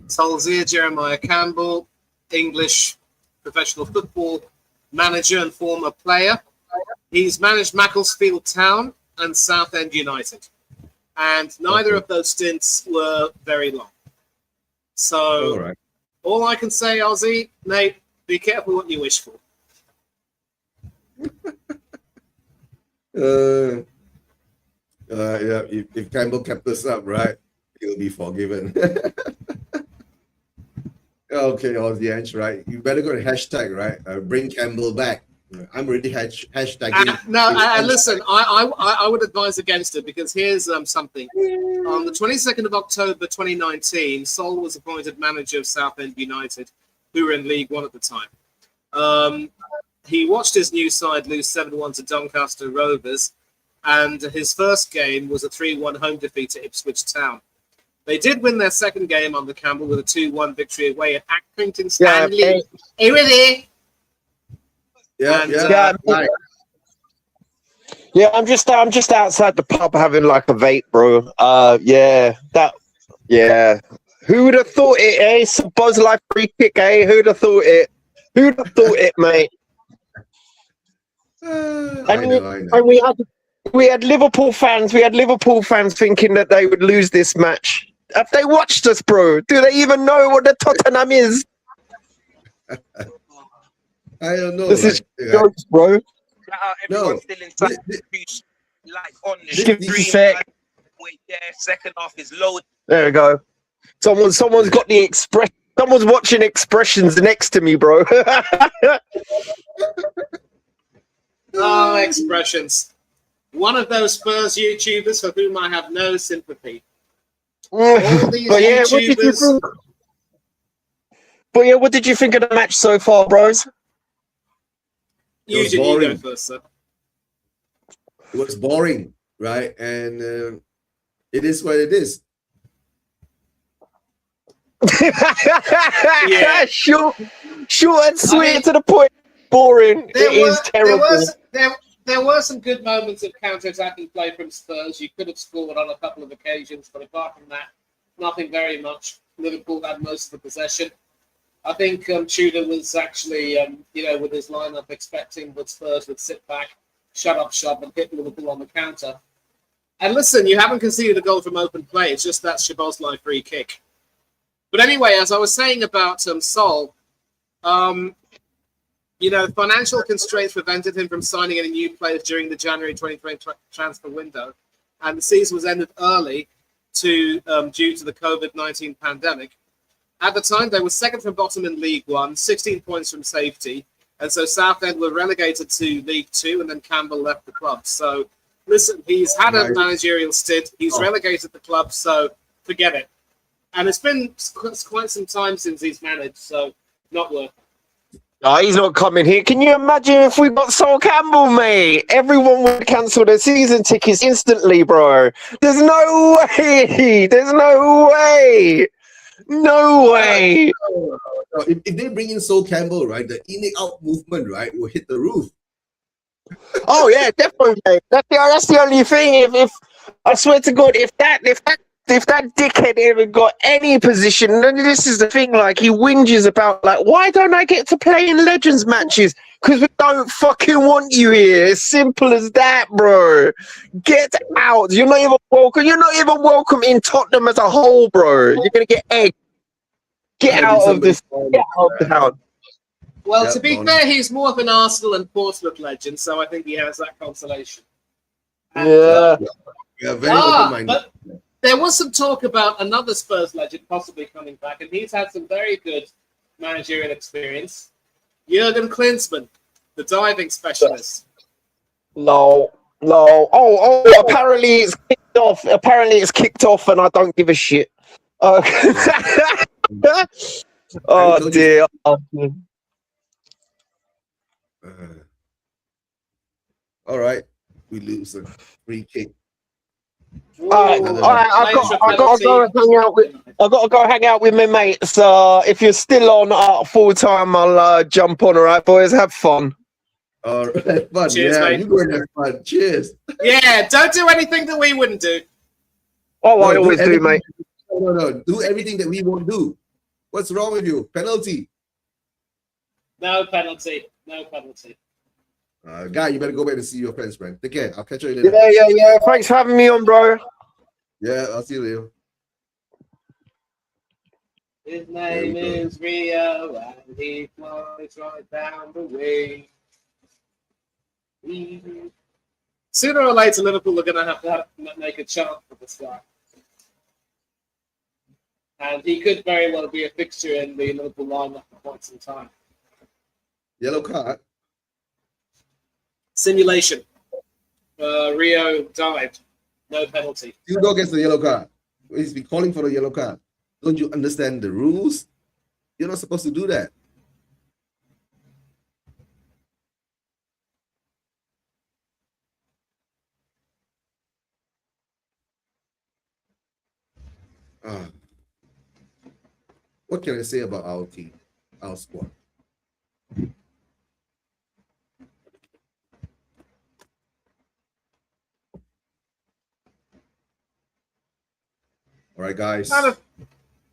Solskjaer, Jeremiah Campbell, English professional football manager and former player. He's managed Macclesfield Town and Southend United, and neither of those stints were very long. So, all I can say, Ozzy, Nate, be careful what you wish for.
If Campbell kept us up, right, he'll be forgiven. Okay, Ozzy, right? You better go to hashtag, right? Bring Campbell back. I'm already hashtagging.
Listen, I would advise against it because here's something. On the 22nd of October 2019, Sol was appointed manager of Southend United, who were in League One at the time. He watched his new side lose 7-1 to Doncaster Rovers, and his first game was a 3-1 home defeat to Ipswich Town. They did win their second game under Campbell with a 2-1 victory away at Accrington Stanley. Hey, really?
Right. Yeah, I'm just outside the pub having like a vape, bro. Who would have thought it, eh? It's a Buzz Life free kick, eh? Who'd have thought it? Who'd have thought it, mate?
I know.
And we had Liverpool fans. We had Liverpool fans thinking that they would lose this match. Have they watched us, bro? Do they even know what the Tottenham is?
I don't know.
This is jokes, bro.
Everyone's still inside. Like on the
stream.
Wait there. Second half is loaded.
There we go. Someone's got the expression. Someone's watching expressions next to me, bro.
Oh, expressions. One of those Spurs YouTubers for whom I have no sympathy. All these YouTubers.
What did you think of the match so far, bros?
You go first, sir.
It was boring, right? And it is what it is.
Yeah, short and sweet to the point. Boring. It is terrible.
There were some good moments of counter-attacking play from Spurs. You could have scored on a couple of occasions, but apart from that, nothing very much. Liverpool had most of the possession. I think Tudor was actually, with his lineup, expecting that Spurs would sit back, shut up shop, and hit Liverpool on the counter. And listen, you haven't conceded a goal from open play. It's just that Szoboszlai free kick. But anyway, as I was saying about Sol, financial constraints prevented him from signing any new players during the January 2020 transfer window, and the season was ended early due to the COVID-19 pandemic. At the time, they were second from bottom in League One, 16 points from safety, and so Southend were relegated to League Two, and then Campbell left the club. So, listen, he's had a managerial stint. He's relegated the club, so forget it. And it's been quite some time since he's managed, so not worth it.
No, he's not coming here. Can you imagine if we got Sol Campbell, mate? Everyone would cancel their season tickets instantly, bro. There's no way. There's no way. No way.
If they bring in Sol Campbell, right, the in-out movement, right, will hit the roof.
Oh yeah, definitely. That's the only thing. If I swear to God, if that dickhead even got any position, then this is the thing. Like, he whinges about, like, why don't I get to play in Legends matches? Because we don't fucking want you here. As simple as that, bro. Get out. You're not even welcome. You're not even welcome in Tottenham as a whole, bro. You're gonna get egged. Get out of this. Get out of the house.
Well, to be fair, he's more of an Arsenal and Portsmouth legend, so I think he has that consolation. And,
Yeah, very open-minded.
But there was some talk about another Spurs legend possibly coming back, and he's had some very good managerial experience. Jurgen Klinsmann, the diving specialist.
No. Oh, apparently it's kicked off. And I don't give a shit. Oh dear.
All right, we lose a free kick.
All right. I gotta go hang out with. I gotta go hang out with my mates. If you're still on full time, I'll jump on. All right, boys, have fun.
All right, fun.
Cheers,
yeah,
mate.
you go and have fun. Cheers.
Yeah, don't do anything that we wouldn't do.
Oh, I always do, mate.
No. Do everything that we won't do. What's wrong with you? Penalty.
No penalty. No penalty.
Guy, you better go back to see your friends, man. Take care. I'll catch you later.
Yeah. Thanks for having me on, bro.
Yeah, I'll see you later.
His name is Rio, and he flies right down the way. Sooner or later, Liverpool are going to have to make a chance for this guy. And he could very well be a fixture in the Liverpool lineup for quite some time.
Yellow card. Simulation.
Rio dived. No penalty.
Hugo gets the yellow card. He's been calling for the yellow card. Don't you understand the rules? You're not supposed to do that. What can I say about our team, our squad? All right, guys.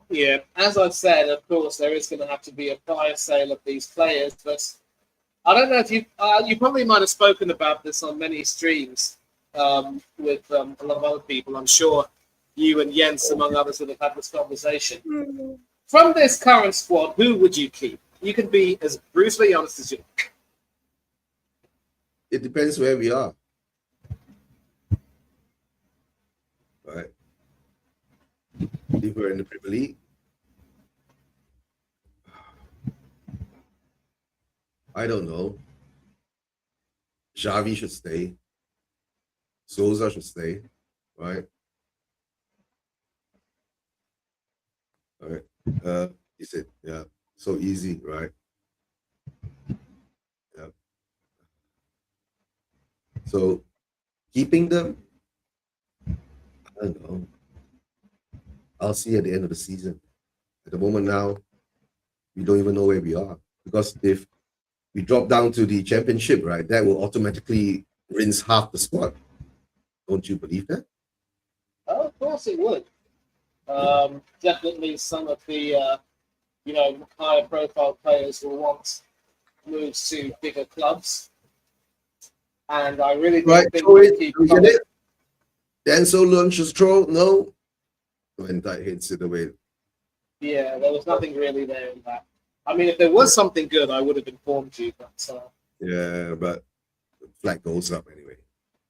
Yeah, as I've said, of course, there is going to have to be a fire sale of these players, but I don't know if you probably might have spoken about this on many streams with a lot of other people. I'm sure you and Jens, among others, would have had this conversation. From this current squad, who would you keep? You can be as brutally honest as you.
It depends where we are. Right. If we're in the Premier League, I don't know. Xavi should stay. Souza should stay, right? All right. Is it? Yeah. So easy, right? Yeah. So keeping them, I don't know. I'll see at the end of the season. At the moment now, we don't even know where we are. Because if we drop down to the championship, right, that will automatically rinse half the squad. Don't you believe that?
Oh, of course it would. Definitely some of the, higher profile players will want moves to bigger clubs. And I really think we'll keep
it. Denzel launches throw, no. When that hits it away.
Yeah, there was nothing really there in that. I mean, if there was something good, I would have informed you. But
Yeah, but the flag goes up anyway.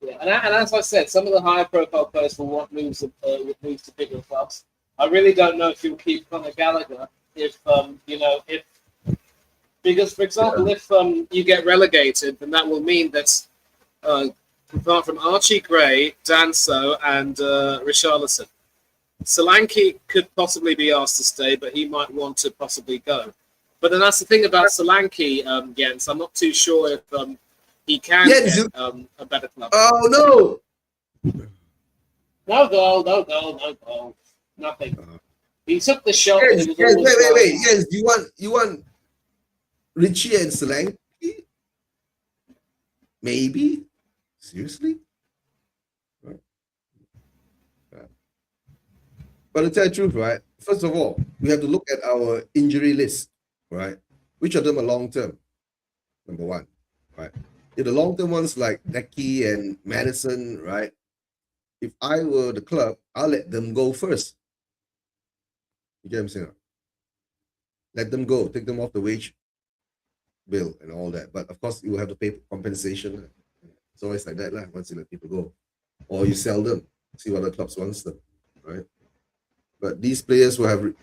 yeah, and as I said, some of the higher profile players will want moves with moves to bigger clubs. I really don't know if you'll keep Conor Gallagher if if because for example, if you get relegated, then that will mean that apart from Archie Gray, Danso, and Richarlison, Solanke could possibly be asked to stay, but he might want to possibly go. But then that's the thing about Solanke, Jens. I'm not too sure if he can
Jens,
get a better club.
Oh no!
No goal, nothing. He took the shot.
Yes,
But it was almost
wait.
like-
Yes, you want Richie and Solanke? Maybe? Seriously? Right. But to tell the truth, right? First of all, we have to look at our injury list, right? Which of them are long term? Number one, right? If the long term ones like Necky and Madison, right? If I were the club, I'll let them go first. You get what I'm saying? Let them go, take them off the wage bill and all that. But of course, you will have to pay compensation. It's always like that, once you let people go. Or you sell them, see what the clubs wants them, right? But these players who have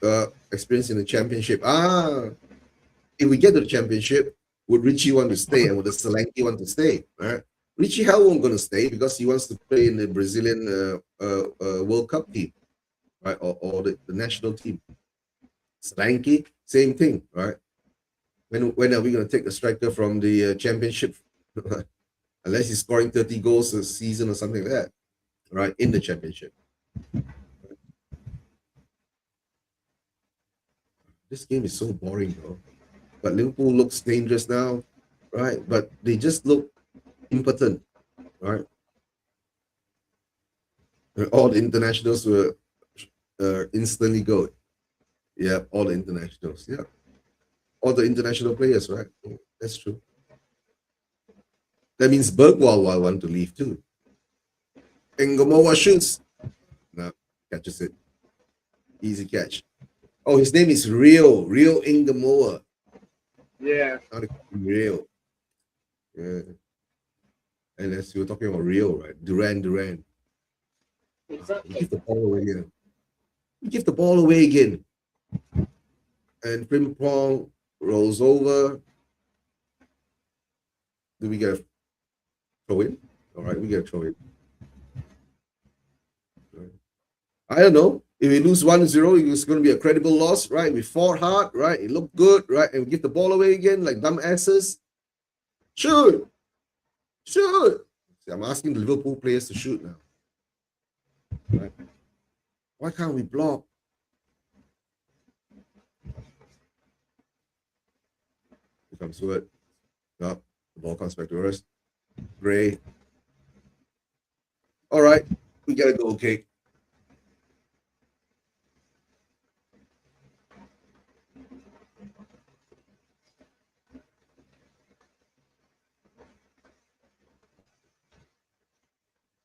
experience in the championship, if we get to the championship, would Richie want to stay and would the Solanke want to stay, right? Richie Hell won't going to stay because he wants to play in the Brazilian World Cup team, right? Or the national team. Solanke, same thing, right? When are we going to take a striker from the championship? Unless he's scoring 30 goals a season or something like that, right? In the championship. This game is so boring, though. But Liverpool looks dangerous now, right? But they just look impotent, right? All the internationals were instantly go. Yeah, all the internationals. Yeah, all the international players, right? Yeah, that's true. That means Bergwall will want to leave too. Ngomowa shoots. No, catches it. Easy catch. Oh, his name is Rio Ngomowa.
Yeah.
Not Rio. Yeah. And as you were talking about Rio, right? Duran.
Exactly.
You give the ball away again. You give the ball away again. And Frimpong rolls over. Do we get a throw in? All right, we get a throw in. I don't know. If we lose 1-0, it's going to be a credible loss, right? We fought hard, right? It looked good, right? And we give the ball away again like dumb asses. Shoot. See, I'm asking the Liverpool players to shoot now. Right? Why can't we block? Here comes Wood. No, the ball comes back to us. Gray. All right, we got to go, okay.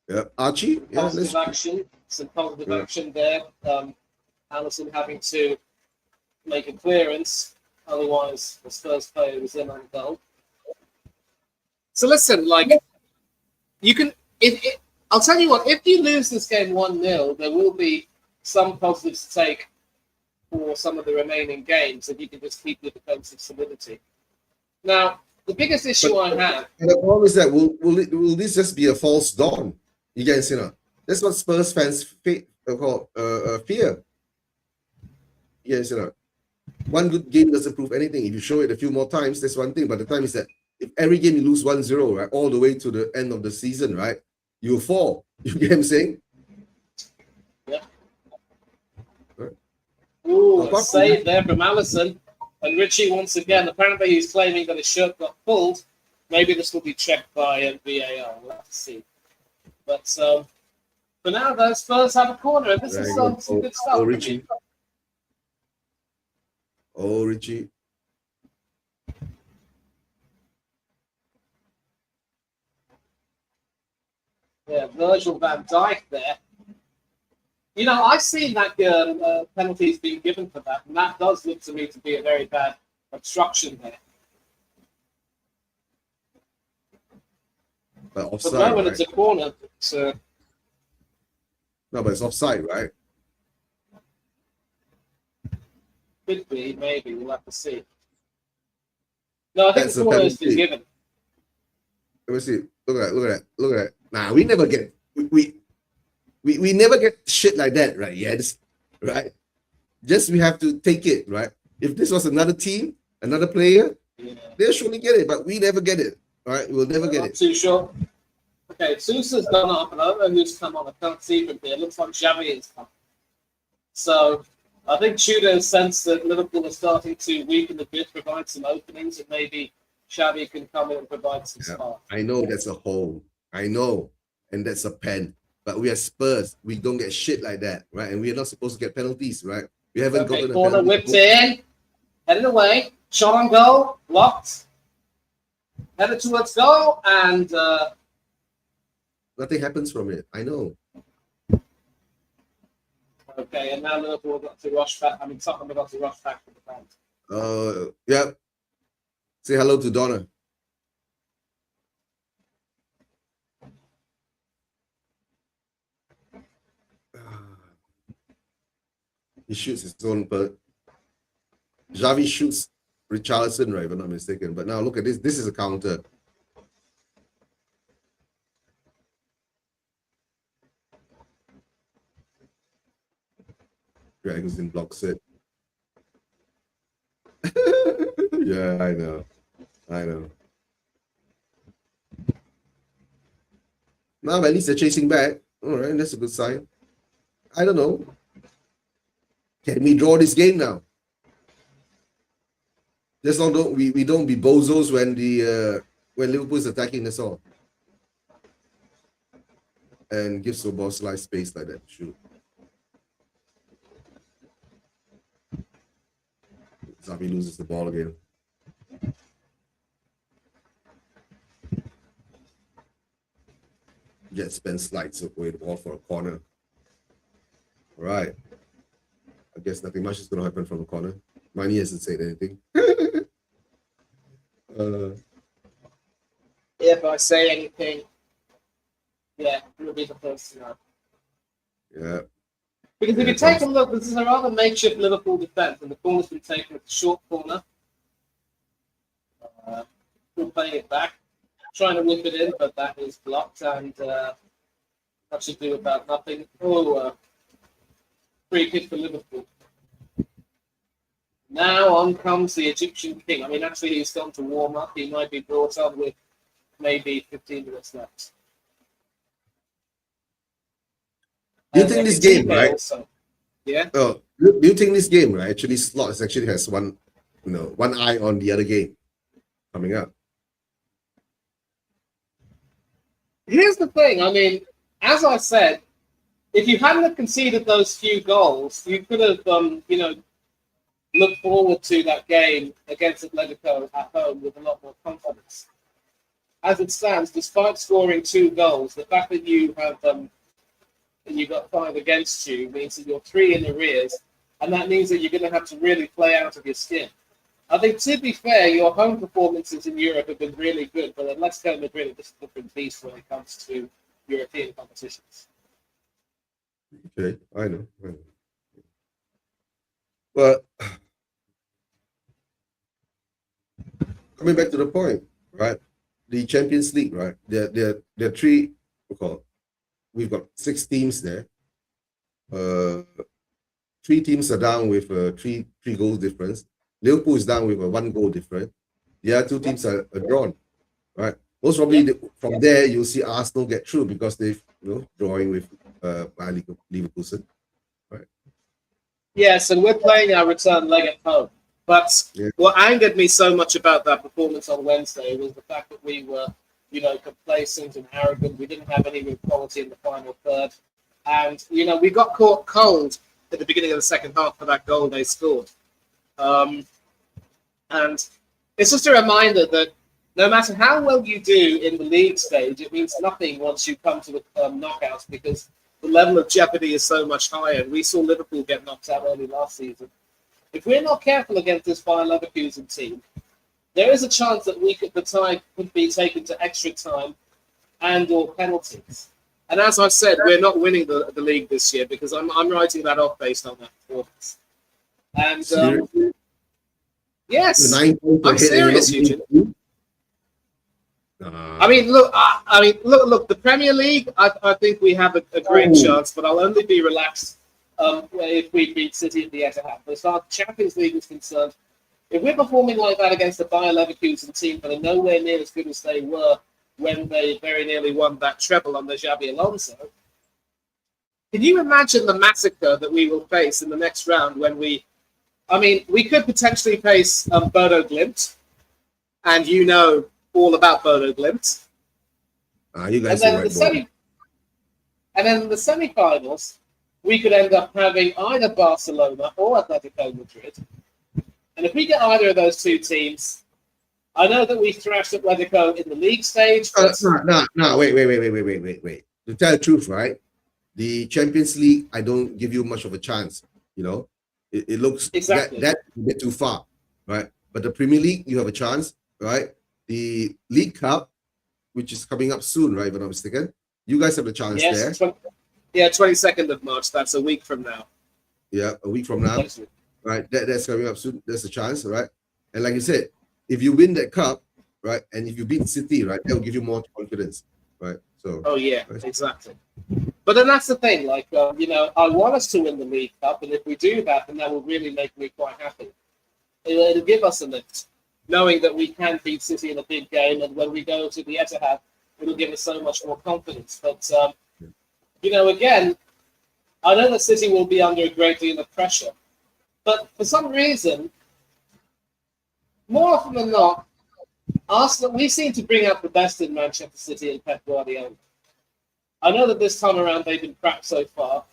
Yeah, Archie. Yeah,
Positive action. Some positive action there. Allison having to make a clearance, otherwise the Spurs player was in on goal. So listen, like you can. I'll tell you what. If you lose this game 1-0, there will be some positives to take for some of the remaining games if you can just keep your defensive solidity. Now, the biggest issue I have.
And the problem is that will this just be a false dawn? You guys, that's what Spurs fans fear. Yes, one good game doesn't prove anything. If you show it a few more times, that's one thing. But the time is that if every game you lose 1-0, right, all the way to the end of the season, right, you'll fall. You get what I'm saying?
Yeah.
Right.
Ooh, a save there from Allison. And Richie, once again, apparently he's claiming that his shirt got pulled. Maybe this will be checked by VAR. We'll have to see. But for now, the Spurs have a corner. And this is some good stuff.
Oh, Richie. Oh, Richie.
Yeah, Virgil van Dijk there. I've seen that penalties being given for that, and that does look to me to be a very bad obstruction there.
But
But
offside,
no, when
right?
it's a corner, it's,
No, but it's offside, right?
could be, maybe. We'll have to see. No, I think
That's
the
a
corner has been
penalty.
given.
Let me see. Look at that. Look at that. Look at that. Nah, we never get we never get shit like that, right? Yes, right. Just we have to take it, right? If this was another team, another player,
Yeah.
they'll surely get it, but we never get it. All right, we'll never get
Not
it.
too sure. Okay, Sousa's done up, and I don't know who's come on. I can't see from here. It looks like Xavi has come. So I think Tudor sensed that Liverpool are starting to weaken a bit, provide some openings, and maybe Xavi can come in and provide some
Yeah.
spark.
I know that's a hole. I know, and that's a pen. But we are Spurs. We don't get shit like that, right? And we are not supposed to get penalties, right? We haven't
Okay,
gotten a
corner
penalty.
whipped in, headed away, shot on goal, blocked, headed towards goal, and
Nothing happens from it. I know.
okay, and now Liverpool got to rush back. I mean, Tottenham got to rush back to the fans.
Yeah. Say hello to Donna. He shoots his own, but Xavi shoots Richarlison, right? If I'm not mistaken. But now look at this. This is a counter. Dragon's blocks it. Yeah, I know. Now at least they're chasing back. All right, that's a good sign. I don't know. Can we draw this game now? Let's not we don't be bozos when when Liverpool is attacking us all. And give Szoboszlai space like that. Shoot. Xavi loses the ball again. Jet Spence slides away the ball for a corner. All right. I guess nothing much is going to happen from the corner. Mani hasn't said anything.
If I say anything, yeah, it'll be the first to know.
Yeah.
Because if you take a look, this is a rather makeshift Liverpool defence, and the corner's been taken at the short corner. We're playing it back, trying to whip it in, but that is blocked, and that should do about nothing. Free kick for Liverpool. Now on comes the Egyptian king. I mean, actually, he's gone to warm up. He might be brought on with maybe 15 minutes left.
Do you think this game, right?
Also. Yeah.
Oh, do you think this game, right? Actually, Slots actually has one eye on the other game coming up.
Here's the thing. I mean, as I said, if you hadn't conceded those few goals, you could have, looked forward to that game against Atletico at home with a lot more confidence. As it stands, despite scoring 2 goals, the fact that you have you got 5 against you means that you're 3 in arrears, and that means that you're going to have to really play out of your skin. I think, to be fair, your home performances in Europe have been really good, but Atletico Madrid are just a different beast when it comes to European competitions.
Okay, I know. But coming back to the point, right? The Champions League, right? There are 3. We've got 6 teams there. 3 teams are down with 3 goal difference. Liverpool is down with a 1 goal difference. The other 2 teams are drawn, right? Most probably from there you'll see Arsenal get through because they've drawing with Leverkusen, right?
Yes, and we're playing our return leg at home. But what angered me so much about that performance on Wednesday was the fact that we were, complacent and arrogant. We didn't have any real quality in the final third. And, we got caught cold at the beginning of the second half for that goal they scored. And it's just a reminder that no matter how well you do in the league stage, it means nothing once you come to the knockouts because the level of jeopardy is so much higher. And we saw Liverpool get knocked out early last season. If we're not careful against this Bayer Leverkusen team, there is a chance that the tie could be taken to extra time and/or penalties. And as I've said, we're not winning the league this year because I'm writing that off based on that performance. And yes, I'm serious, Eugene. I mean, look. Look. The Premier League, I think we have a great chance, but I'll only be relaxed if we beat City at the Etihad. But as far as Champions League is concerned, if we're performing like that against the Bayer Leverkusen team, but are nowhere near as good as they were when they very nearly won that treble under Xabi Alonso, can you imagine the massacre that we will face in the next round when we could potentially face Bodo Glimt, and you know all about Bodo Glimt.
You guys
and then in the semi-finals, we could end up having either Barcelona or Atletico Madrid. And if we get either of those two teams, I know that we thrashed Atletico in the league stage.
No, wait. To tell the truth, right? The Champions League, I don't give you much of a chance. You know, it looks
exactly
that's a bit too far, right? But the Premier League, you have a chance, right? The League Cup, which is coming up soon, right? If I'm not mistaken, you guys have a chance there.
22nd of March. That's a week from now.
Yeah, a week from now, right? That's coming up soon. There's a chance, right? And like you said, if you win that cup, right, and if you beat City, right, that will give you more confidence, right? So.
Oh yeah, exactly. But then that's the thing, like I want us to win the League Cup, and if we do that, then that will really make me quite happy. It'll give us a lift, knowing that we can beat City in a big game, and when we go to the Etihad, it'll give us so much more confidence. But again, I know that City will be under a great deal of pressure, but for some reason, more often than not, Arsenal, we seem to bring out the best in Manchester City and Pep Guardiola. I know that this time around they've been crap so far,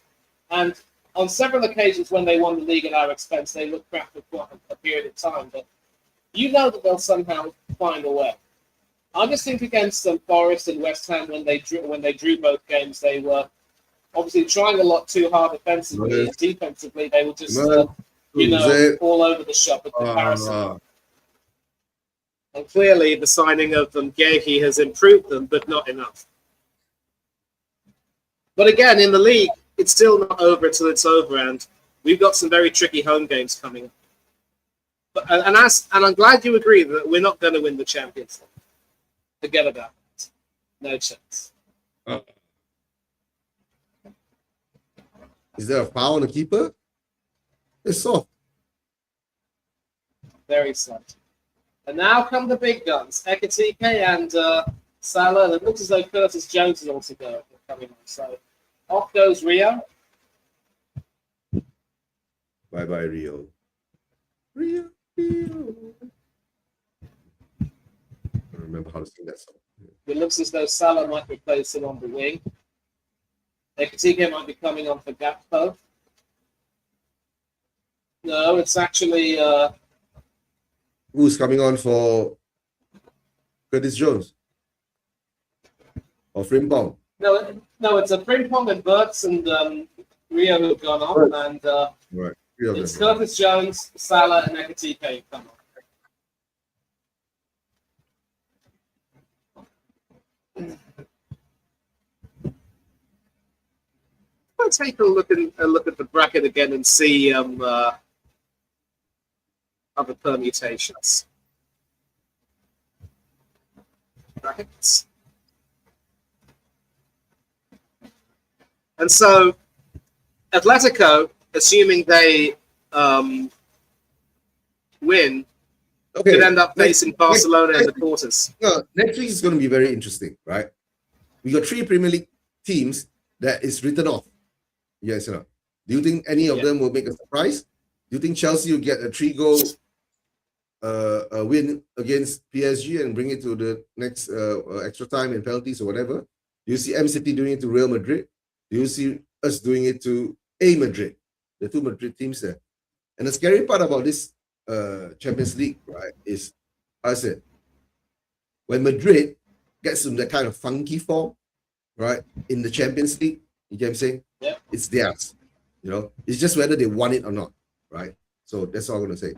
and on several occasions when they won the league at our expense, they looked crap for quite a period of time. But you know that they'll somehow find a way. I just think against Forest and West Ham when they drew both games, they were obviously trying a lot too hard offensively and defensively. They were just all over the shop with comparison. And clearly, the signing of Gehi has improved them, but not enough. But again, in the league, it's still not over until it's over, and we've got some very tricky home games coming up. But and I'm glad you agree that we're not going to win the Champions League. Forget about it. No chance.
Is there a foul on the keeper? It's soft.
Very soft. And now come the big guns, Ekitike and Salah. And it looks as though Curtis Jones is also coming on. So off goes Rio.
Bye-bye, Rio. Rio. I don't remember how to sing that song.
It looks as though Salah might replace him on the wing. Ekitike might be coming on for Gakpo. No, it's actually...
Who's coming on for Curtis Jones? Or Frimpong?
No, it's a Frimpong and Burtz and Rio who have gone on. And
right.
It's Curtis Jones, Salah, and Ekitike come on. I'll take a look at the bracket again and see other permutations. Brackets. And so, Atletico, assuming they win, could end up facing Barcelona in the quarters.
No, next week is going to be very interesting, right? We got 3 Premier League teams that is written off. Yes or no? Do you think any of them will make a surprise? Do you think Chelsea will get a 3-goal win against PSG and bring it to the next extra time and penalties or whatever? Do you see M City doing it to Real Madrid? Do you see us doing it to A Madrid? The 2 Madrid teams there. And the scary part about this Champions League, right, is, I said, when Madrid gets in that kind of funky form, right, in the Champions League, you get what I'm saying?
Yeah.
It's theirs. You know, it's just whether they want it or not, right? So that's all I'm going to say.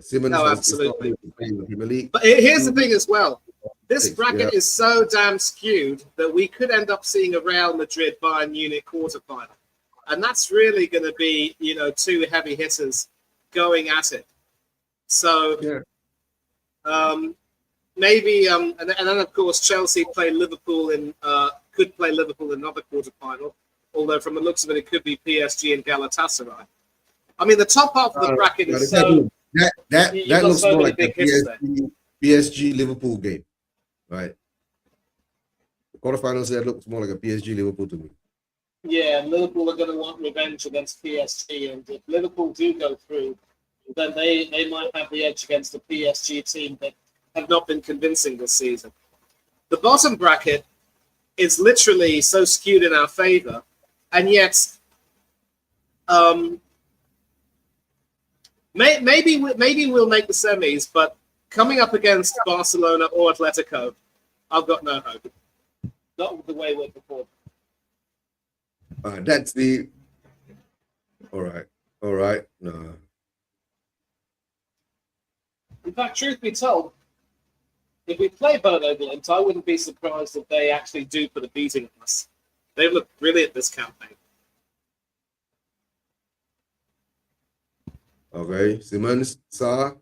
Simmons
No,
is not
absolutely.
able to play in the Premier League.
But here's the thing as well. This
Six,
bracket is so damn skewed that we could end up seeing a Real Madrid Bayern Munich quarterfinal. And that's really going to be, two heavy hitters going at it. So maybe, and then of course Chelsea play Liverpool could play Liverpool in another quarterfinal. Although from the looks of it, it could be PSG and Galatasaray. I mean, the top half of the bracket is so.
That looks
so
more
many
like a
big hitters
PSG Liverpool game, right? The quarterfinals that looks more like a PSG Liverpool to me.
Yeah, Liverpool are going to want revenge against PSG, and if Liverpool do go through, then they might have the edge against the PSG team that have not been convincing this season. The bottom bracket is literally so skewed in our favor, and yet, maybe we'll make the semis, but coming up against Barcelona or Atletico, I've got no hope. Not the way we're performing.
That's the. All right. No.
In fact, truth be told, if we play Bodo Glimt, I wouldn't be surprised if they actually do put a beating on us. They've looked brilliant this campaign.
Okay, Simmons, Salah.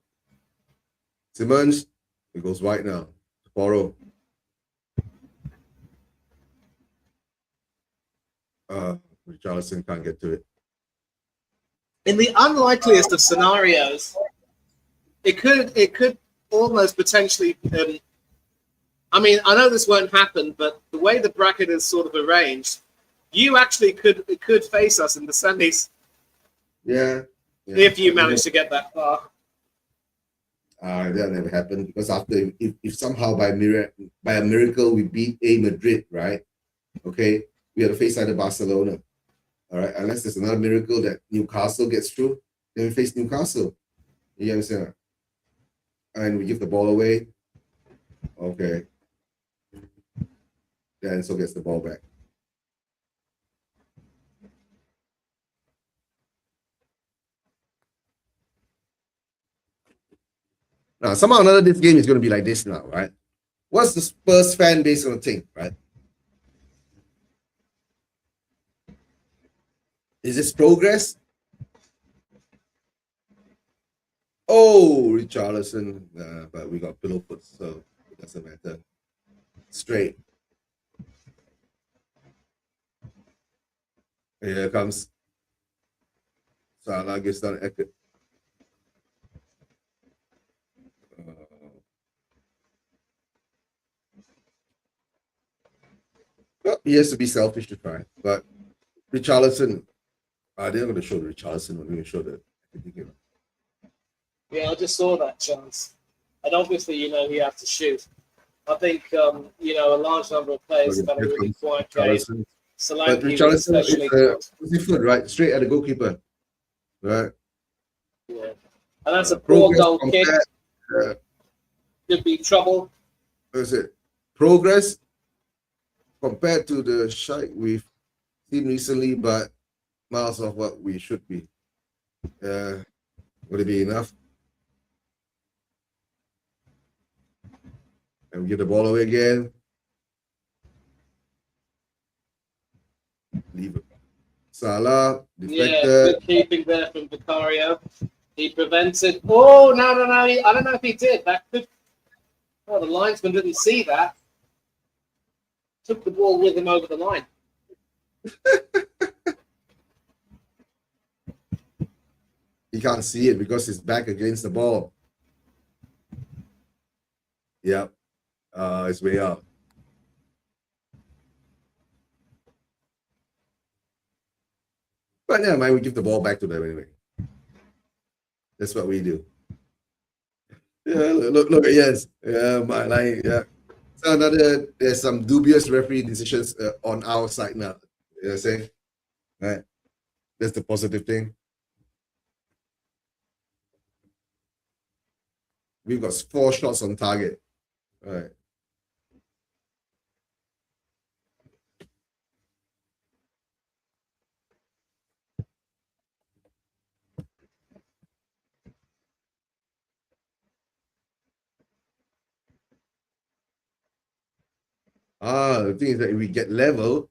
Simmons, it goes right now. Borrow. Richarlison can't get to it.
In the unlikeliest of scenarios, it could almost potentially. I mean, I know this won't happen, but the way the bracket is sort of arranged, you actually could face us in the semis.
Yeah.
If you manage to get that far.
That never happened because after if somehow by a miracle we beat Madrid, right? Okay, we have to face either Barcelona. All right, unless there's another miracle that Newcastle gets through, then we face Newcastle. You understand? And we give the ball away. Okay. Then so gets the ball back. Now, somehow or another, this game is going to be like this now, right? What's the Spurs fan base going to think, right? Is this progress? Oh, Richarlison, but we got pillow foot, so it doesn't matter. Straight. Here comes Salah, gets down Eckert. Well, he has to be selfish to try, but Richarlison, they're going to show Richarlison. We're going to show the.
Yeah, I just saw that chance, and obviously, he has to shoot. I think a large number of players have had a really quiet game.
But Richarlison is his foot, right? Straight at the goalkeeper, right?
Yeah, and that's a poor goal kick. Could be trouble.
Is it progress compared to the shite we've seen recently, but miles of what we should be? Would it be enough? And we get the ball away again. Leave it. Salah, deflected.
Yeah, good keeping there from Vicario. He prevented. Oh, no. I don't know if he did. That could. Oh, the linesman didn't see that. Took the ball with him over the line.
He can't see it because he's back against the ball. Yep. It's way out. But never mind, we give the ball back to them anyway. That's what we do. Yeah, look, yes. Yeah, my line, yeah. So there's some dubious referee decisions on our side now. You know what I'm saying? Right. That's the positive thing. We've got 4 shots on target. All right. The thing is that if we get level,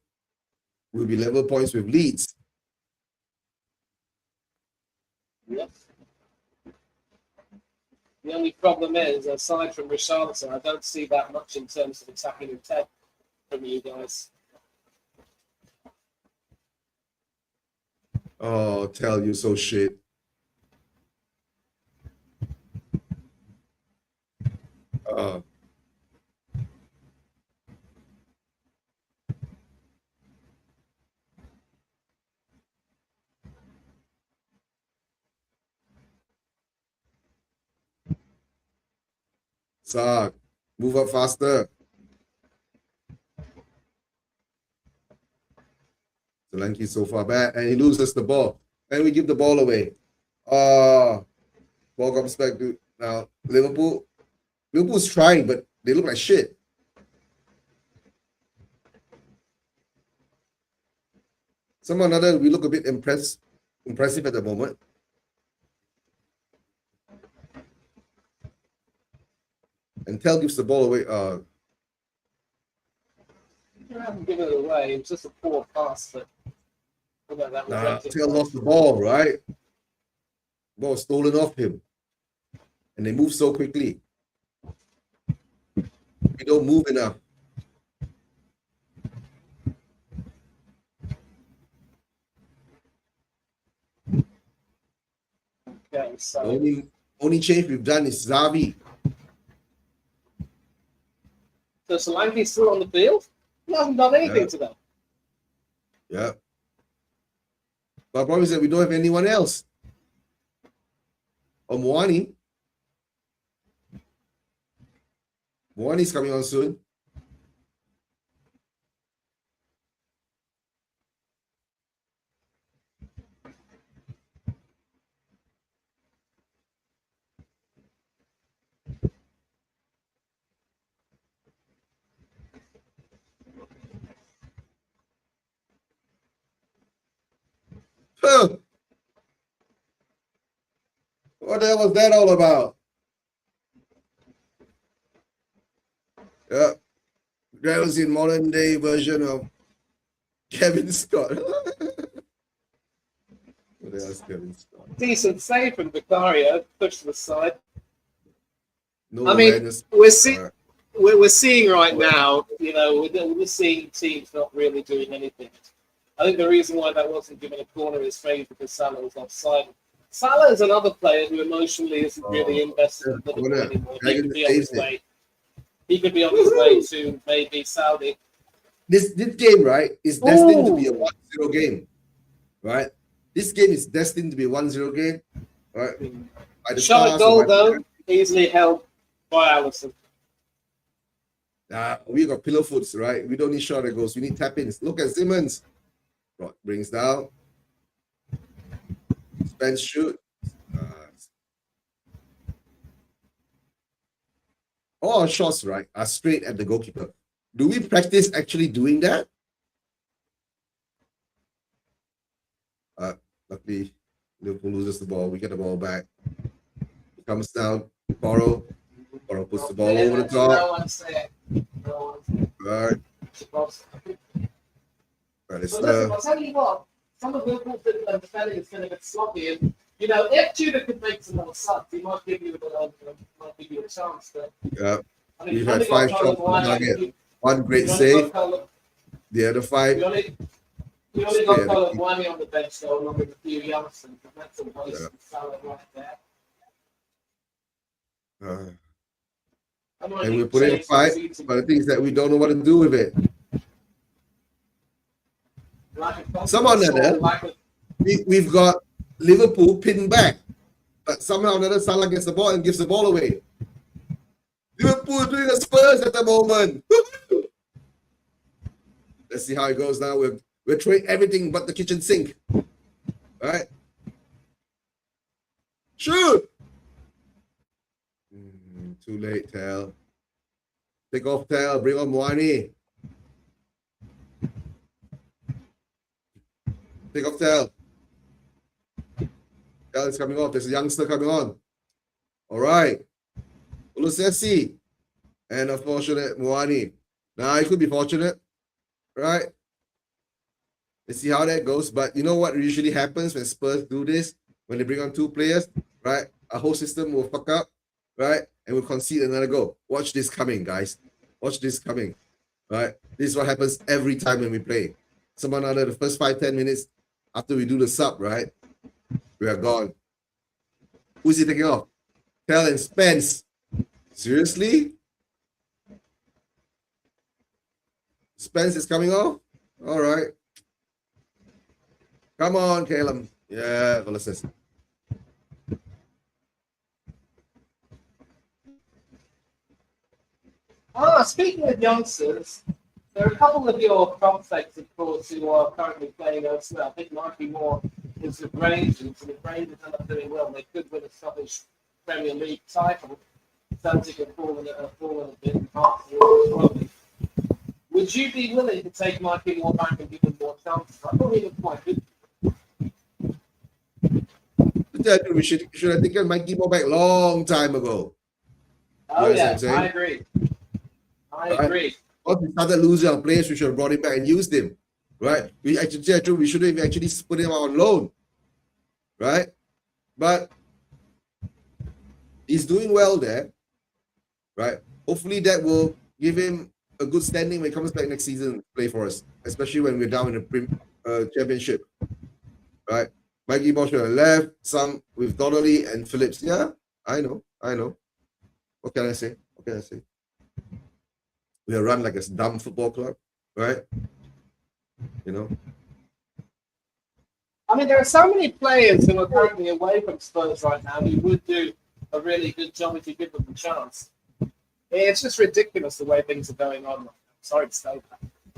we'll be level points with Leeds.
Yep. The only problem is, aside from Richarlison, I don't see that much in terms of attacking intent from you guys.
Oh, tell you so shit. Sark, move up faster. Solanke so far back, and he loses the ball. And we give the ball away. Ball comes back to now Liverpool. Liverpool's trying, but they look like shit. Somehow or another, we look a bit impressive at the moment. And Tell gives the ball away.
You haven't given it away. It was just a poor pass.
Tell lost the ball, right? Ball stolen off him. And they move so quickly. We don't move enough.
Okay, so
Only change we've done is Xavi.
So Solanke's still on the field? He hasn't done anything today.
Yeah. But the problem is that we don't have anyone else. Oh, Moani. Moani's coming on soon. What the hell was that all about? Yeah. That was in modern day version of Kevin Scott. What the hell is Kevin Scott?
Decent save from Vicario, pushed to the side.
No
I mean,
awareness.
we're seeing right now, you know, we're seeing teams not really doing anything. I think the reason why that wasn't given a corner is phase because Salah was offside. Salah is another player who emotionally isn't really invested in football anymore. He could be on his way. He could be on his way to maybe Saudi.
This game, right, is destined to be a 1-0 game. Right? This game is destined to be a 1-0 game. Right? By the
Shot
stars,
goal, though, easily held by Alisson.
We got pillow foots, right? We don't need shot goals. We need tap-ins. Look at Simmons. Brings down. Spence shoot. All our shots, right, are straight at the goalkeeper. Do we practice actually doing that? Luckily, Liverpool loses the ball. We get the ball back. It comes down. Porro puts the ball over the top. Right.
Listen, I'll tell you what. Some of Liverpool's defending is going to get sloppy, and you know, if Tudor could make some more subs, he might give you a chance. But
yeah,
I mean,
we've had 5 shots on target. One great save. The other 5.
You only got Colin Wani on the bench though, along with a few youngsters. That's a waste of salad right there.
And we put in a fight, but the thing is that we don't know what to do with it. Somehow or another, we've got Liverpool pinned back, but somehow or another Salah gets the ball and gives the ball away. Liverpool is doing a Spurs at the moment. Let's see how it goes now. We're throwing everything but the kitchen sink. All right. Shoot. Too late, Tel. Take off Tel. Bring on Moani. Take off Tel. Tel is coming off. There's a youngster coming on. All right. Ulusesi. And unfortunate Moani. Now, it could be fortunate, right? Let's see how that goes. But you know what usually happens when Spurs do this? When they bring on two players, right? Our whole system will fuck up, right? And we'll concede another goal. Watch this coming, guys. Watch this coming, right? This is what happens every time when we play. Someone under the first 5-10 minutes after we do the sub, right? We are gone. Who's he taking off? Kel and Spence. Seriously? Spence is coming off? All right. Come on, Caleb. Yeah, Ulysses.
Speaking of youngsters, there are a couple of your prospects, of course, who are currently playing elsewhere. I think Mikey Moore is with Rangers, and if Rangers end up doing well, they could win a Scottish Premier League title. Celtic have fallen a bit in parts of the world. Would you be willing to take Mikey Moore back and give him more chances? I thought he looked quite good.
We should have taken Mikey Moore back long time ago.
Oh,
You know
yeah,
what I'm saying?
I agree. I agree.
Once we started losing our players, we should have brought him back and used him, right? We should have actually put him out on loan, right? But he's doing well there, right? Hopefully that will give him a good standing when he comes back next season to play for us, especially when we're down in the championship, right? Mikey Moore should have left, some with Donnelly and Phillips. Yeah, I know. What can I say? We are run like a dumb football club, right? You know.
I mean, there are so many players who are currently away from Spurs right now who would do a really good job if you give them the chance. It's just ridiculous the way things are going on. Sorry to say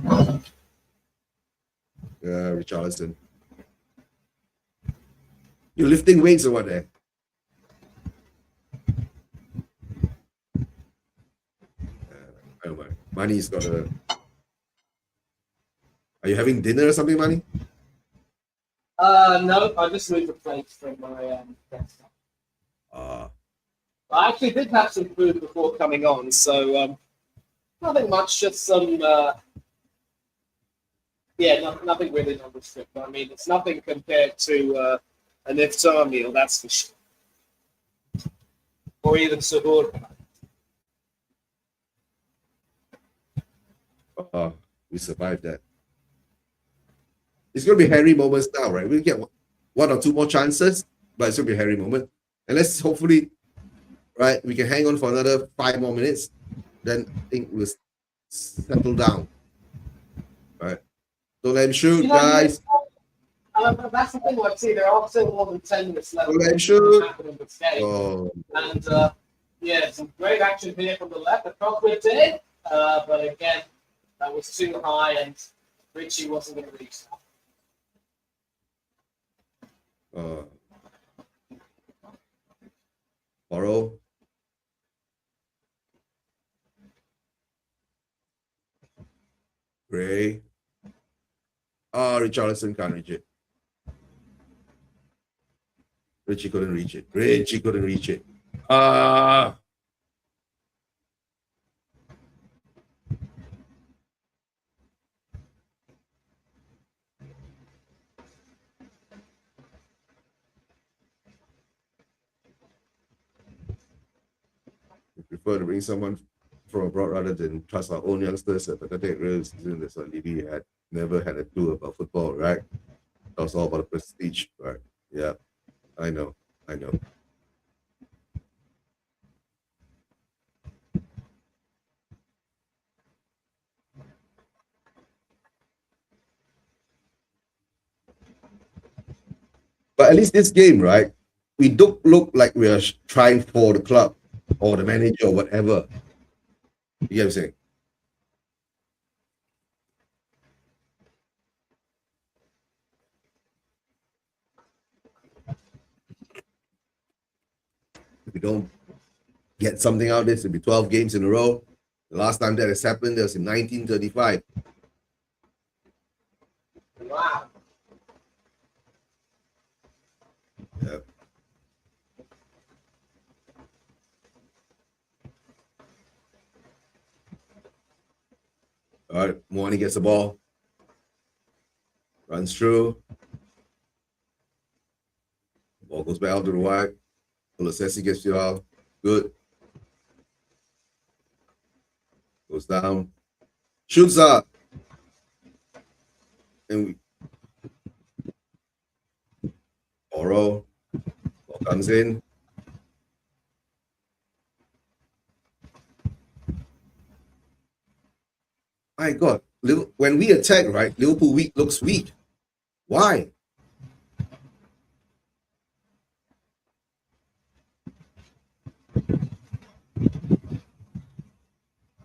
that.
Yeah, Richarlison. You're lifting weights or what there? I don't mind. Money's got a. Are you having dinner or something, Money?
No, I just moved the plates from my desktop. I actually did have some food before coming on, so nothing much, just some. Nothing really nondescript. I mean, it's nothing compared to an iftar meal, that's for sure, or even suhoor.
We survived that. It's going to be hairy moments now, right? We'll get one or two more chances, but it's going to be a hairy moment. And let's hopefully, right, we can hang on for another 5 more minutes. Then I think we'll settle down. Right? Don't let him shoot, guys.
That's the thing, see, there are still more than 10 minutes left.
Don't let him shoot.
Oh. And some great action here from the left. The cross went in, but again, that was too high and Richie wasn't going to reach that.
Borrow. Gray. Richarlison can't reach it. Richie couldn't reach it. Richie couldn't reach it. Prefer to bring someone from abroad rather than trust our own youngsters at the real season. That's what Levy had never had a clue about football, right? That was all about the prestige, right? Yeah, I know. But at least this game, right? We don't look like we are trying for the club or the manager or whatever. You get what I'm saying? If we don't get something out of this, it'll be 12 games in a row. The last time that has happened, that was in 1935.
Wow.
Yeah. All right, Moani gets the ball. Runs through. Ball goes back out to the wide. Olosesi gets you out. Good. Goes down. Shoots up. And Oro. Ball comes in. My God. When we attack, right, Liverpool looks weak. Why?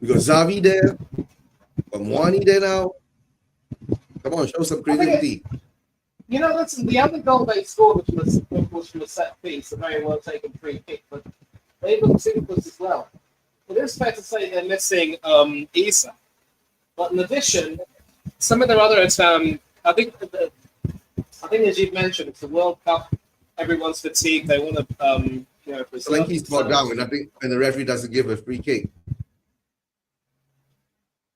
We got Xavi there. Got Moani there now. Come on, show some creativity.
You know, listen, the other goal they scored was from a set piece, a very well taken free kick, but they look toothless as well. It is fair to say they're missing Isa. But in addition, some of their other I think as you've mentioned, it's the World Cup. Everyone's fatigued. They want to,
Solanke's brought down, and I think when the referee doesn't give a free kick,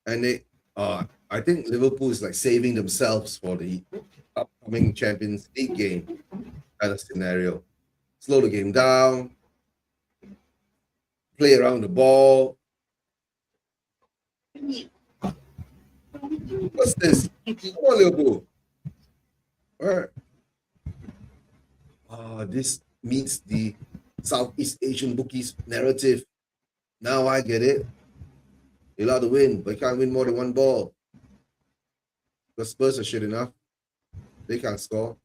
and I think Liverpool is like saving themselves for the upcoming Champions League game kind of scenario. Slow the game down, play around the ball. What's this? Come on, Liverpool. All right. This meets the Southeast Asian bookies narrative. Now I get it. You're allowed to win, but you can't win more than one ball. The Spurs are shit enough. They can't score.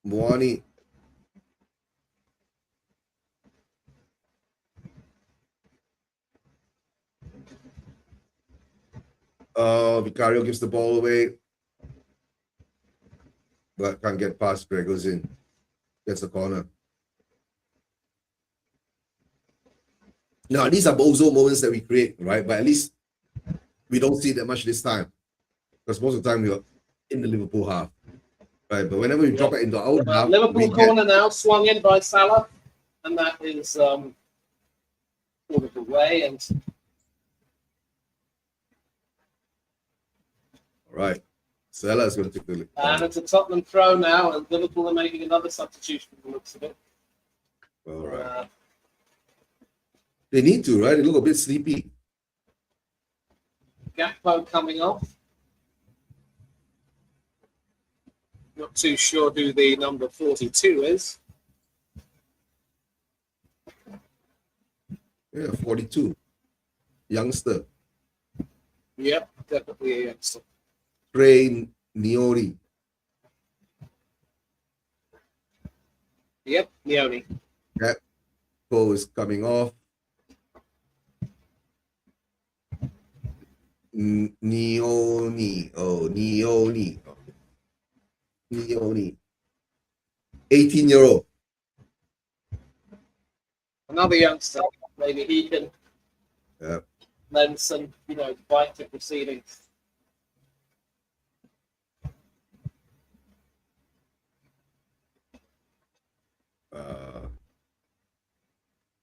Moani. Vicario gives the ball away. But can't get past where it goes in. Gets the corner. Now, these are bozo moments that we create, right? But at least we don't see that much this time. Because most of the time we are in the Liverpool half. Right, but whenever we drop it into our half,
Liverpool corner now swung in by Salah, and that is sort of away. And
all right, Salah is going to take the lead.
And it's a Tottenham throw now, and Liverpool are making another substitution from the looks of it.
All right. They need to, right? They look a bit sleepy.
Gakpo coming off. Not too sure who the number 42 is.
Yeah, 42. Youngster.
Yep, definitely a youngster.
Trey Niori.
Yep, Nioni.
Gakpo is coming off. Nioni. Oh, Nioni. Nioni. 18-year-old.
Another youngster. Maybe he can lend some, bite to proceedings.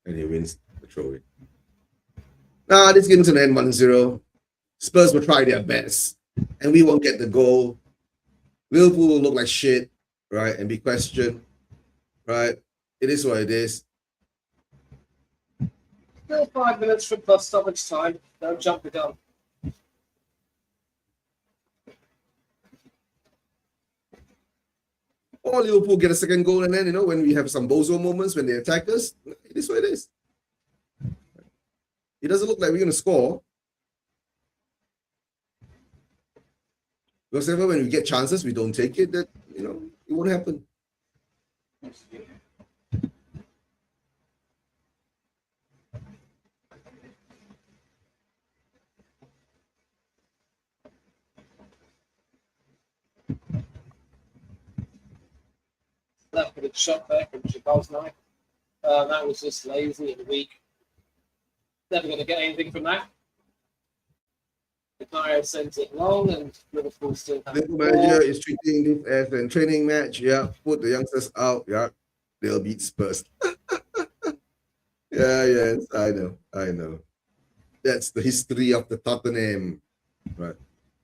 And he wins the trophy. This game's going to end 1-0. Spurs will try their best, and we won't get the goal. Liverpool will look like shit, right, and be questioned, right? It is what it is.
Still 5 minutes from plus stoppage time. Don't jump the gun.
Or Liverpool get a second goal, and then, when we have some bozo moments when they attack us, it is what it is. It doesn't look like we're going to score. Because when we get chances, we don't take it, that, it won't happen.
That good shot there from Shabazz. That was just lazy and weak. Never going to get anything from that. Vicario sends it long, and Liverpool still have
Liverpool manager is treating this as a training match. Yeah, put the youngsters out. Yeah, they'll beat Spurs. Yes, I know. That's the history of the Tottenham, right?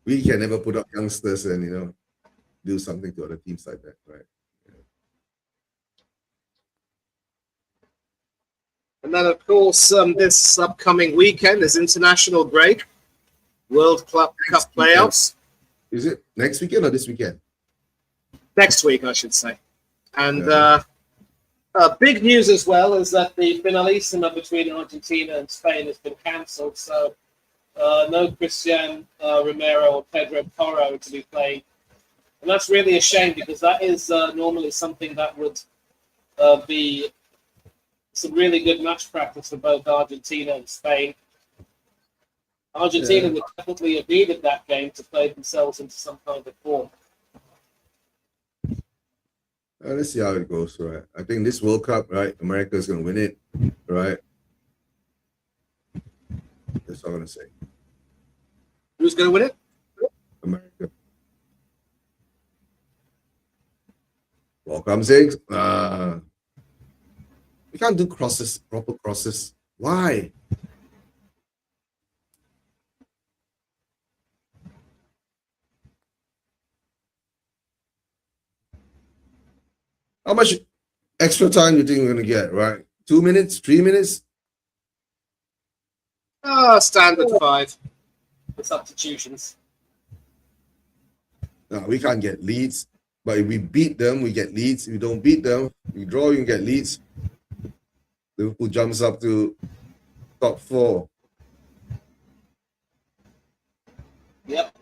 We can never put up youngsters and do something to other teams like that, right?
And then, of course, this upcoming weekend is international break, World Cup playoffs.
Is it next weekend or this weekend?
Next week, I should say. And
Yeah.
big news as well is that the finalissima between Argentina and Spain has been cancelled. So no Christian Romero or Pedro Porro to be playing. And that's really a shame because that is normally something that would be some really good match practice for both Argentina and Spain. Argentina would definitely have needed that game to play themselves into some kind of form.
Let's see how it goes, right? I think this World Cup, right? America is going to win it, right? That's all I'm going to say.
Who's going to win it?
America. Ball comes in. We can't do crosses, proper crosses. Why? How much extra time do you think we're going to get, right? 2 minutes, 3 minutes?
Standard 5. The substitutions.
No, we can't get leads. But if we beat them, we get leads. If we don't beat them, we draw, you get leads. Liverpool jumps up to top 4.
Yep.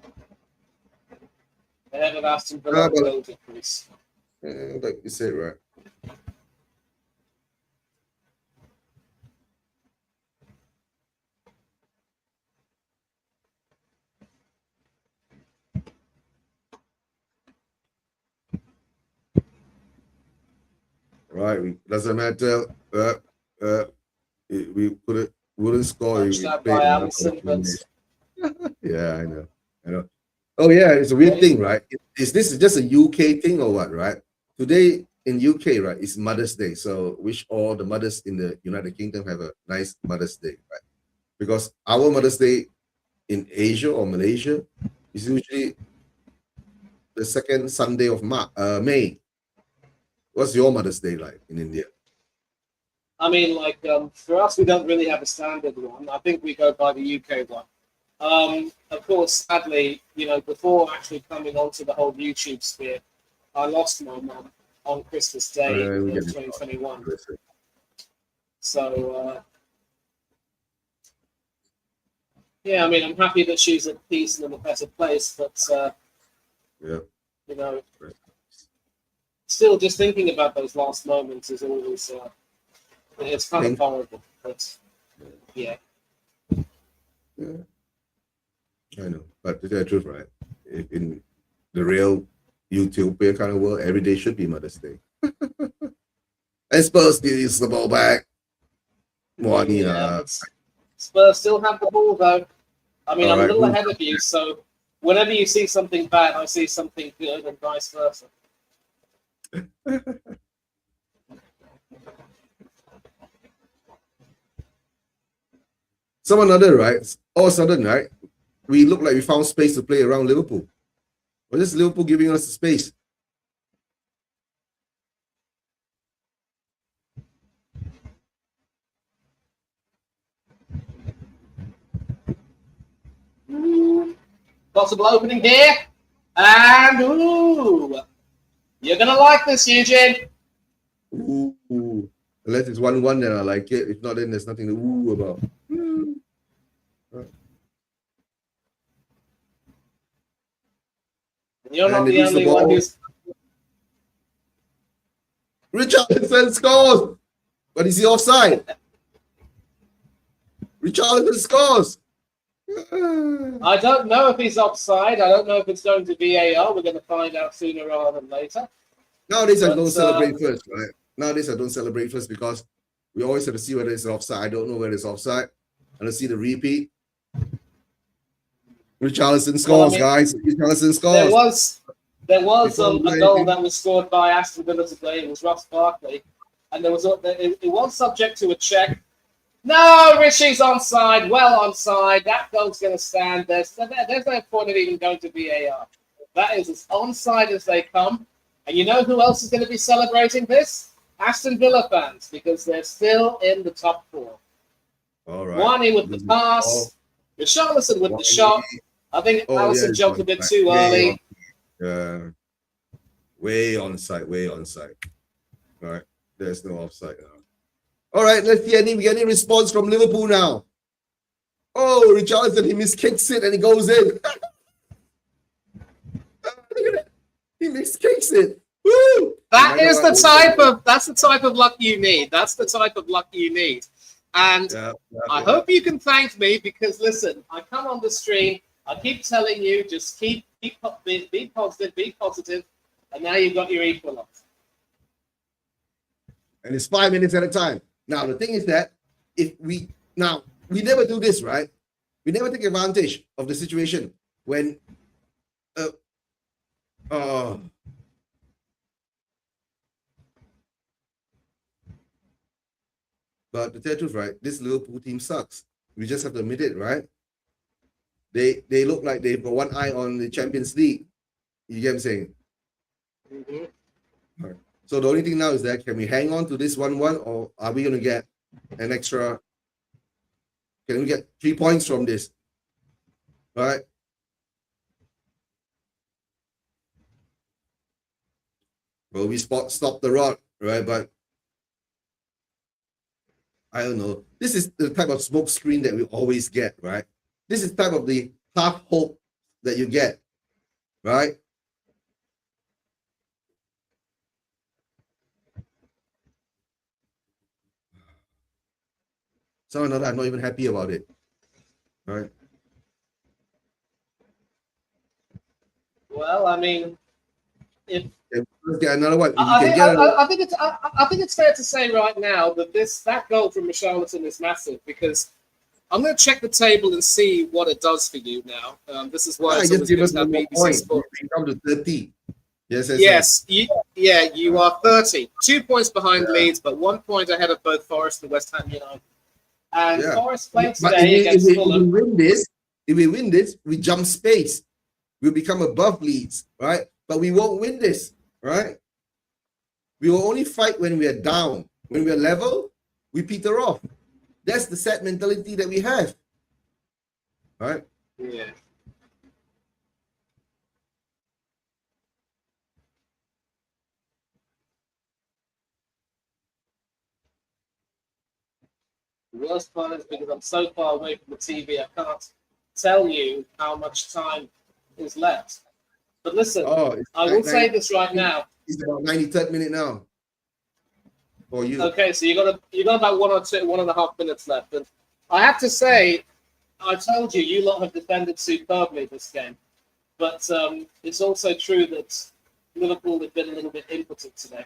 Ahead of Aston Villa goal difference.
Like you said, right? Right, doesn't matter. We wouldn't score.
Matched up by Alisson, but
Yeah, I know. Oh yeah, it's a weird thing, right? Is this just a UK thing or what, right? Today in UK, right, it's Mother's Day. So wish all the mothers in the United Kingdom have a nice Mother's Day, right? Because our Mother's Day in Asia or Malaysia is usually the second Sunday of May. What's your Mother's Day like in India?
I mean, like for us, we don't really have a standard one. I think we go by the UK one. Of course, sadly, before actually coming onto the whole YouTube sphere, I lost my mum on Christmas Day in 2021. So, yeah, I mean, I'm happy that she's at peace and in a better place, but, still just thinking about those last moments is always, it's kind of horrible, but, yeah.
I know, but to tell the truth, right? In the real utopia kind of world, every day should be Mother's Day. And Spurs steals the ball back.
Spurs still have the ball, though. I mean, I'm a little ahead of you, so whenever you see something bad, I see something good, and vice versa. All of a sudden, right? We look like we found space to play around Liverpool. But this Liverpool giving us the space. Possible opening here. And, you're going to like this, Eugene.
Ooh. Unless it's 1-1, then I like it. If not, then there's nothing to ooh about.
You're not the only one who's...
Richarlison scores! But is he offside? Richarlison scores!
I don't know if he's offside. I don't know if it's going to VAR. We're going to find out sooner rather than later.
Nowadays, I don't celebrate first, right? Nowadays, I don't celebrate first because we always have to see whether it's offside. I don't know whether it's offside. I don't see the repeat. Richarlison scores, guys. Richarlison scores.
There was a goal that was scored by Aston Villa today. It was Ross Barkley, and it was subject to a check. No, Richie's onside. Well onside. That goal's going to stand. There's no point of even going to VAR. That is as onside as they come. And you know who else is going to be celebrating this? Aston Villa fans, because they're still in the top 4.
All right.
Wani with the pass. Richarlison with the shot. I think Allison jumped a bit too early.
Way onside. All right. There's no offside now. All right, let's see any response from Liverpool now. Oh, Richarlison, he miskicks it and he goes in. Look at that. He miskicks it. Woo!
That's the type of luck you need. That's the type of luck you need. And I hope you can thank me because listen, I come on the stream, I keep telling you, just be positive, and now you've got your equal up.
And it's 5 minutes at a time. Now the thing is that we never do this, right? We never take advantage of the situation when but to tell the truth, right? This Liverpool team sucks. We just have to admit it, right? They look like they've got one eye on the Champions League. You get what I'm saying?
Mm-hmm.
All right. So the only thing now is that can we hang on to this 1-1 or are we going to get an extra? Can we get 3 points from this? All right. Well, we stop the rot, right? But I don't know. This is the type of smoke screen that we always get, right? This is type of the half hope that you get, right? So I'm not even happy about it. All right.
Well, I mean, if
let's get another one.
I think it's fair to say right now that that goal from Richarlison is massive because I'm going to check the table and see what it does for you now. This is why it's always good to have BBC Sport.
We come to 30.
Yes. You are 30. 2 points behind Leeds, but 1 point ahead of both Forest and West Ham United. And Forest playing today against Fulham.
If we win this, we jump space. We'll become above Leeds, right? But we won't win this, right? We will only fight when we are down. When we are level, we peter off. That's the sad mentality that we have, right?
Yeah. The worst part is because I'm so far away from the TV, I can't tell you how much time is left. But listen, I will say this right now.
It's about 93rd minute now. For you.
Okay, so you got about 1.5 minutes left. And I have to say, I told you lot have defended superbly this game. But it's also true that Liverpool have been a little bit impotent today.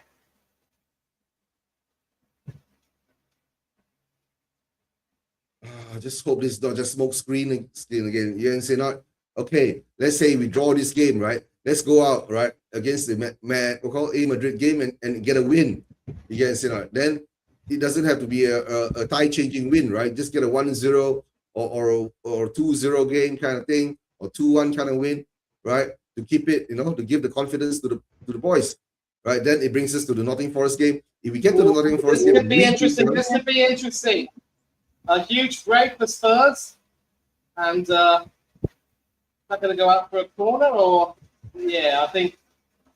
I just hope this is not just smoke screen again. You can say not. Okay, let's say we draw this game, right? Let's go out, right, against the Madrid game and get a win. You get say not. Then it doesn't have to be a tie-changing win, right? Just get a 1-0 or 2-0 game kind of thing, or 2-1 kind of win, right? To keep it, to give the confidence to the boys, right? Then it brings us to the Nottingham Forest game. If we get to the Nottingham Forest game,
this could be interesting. A huge break for Spurs, and not going to go out for a corner, or I think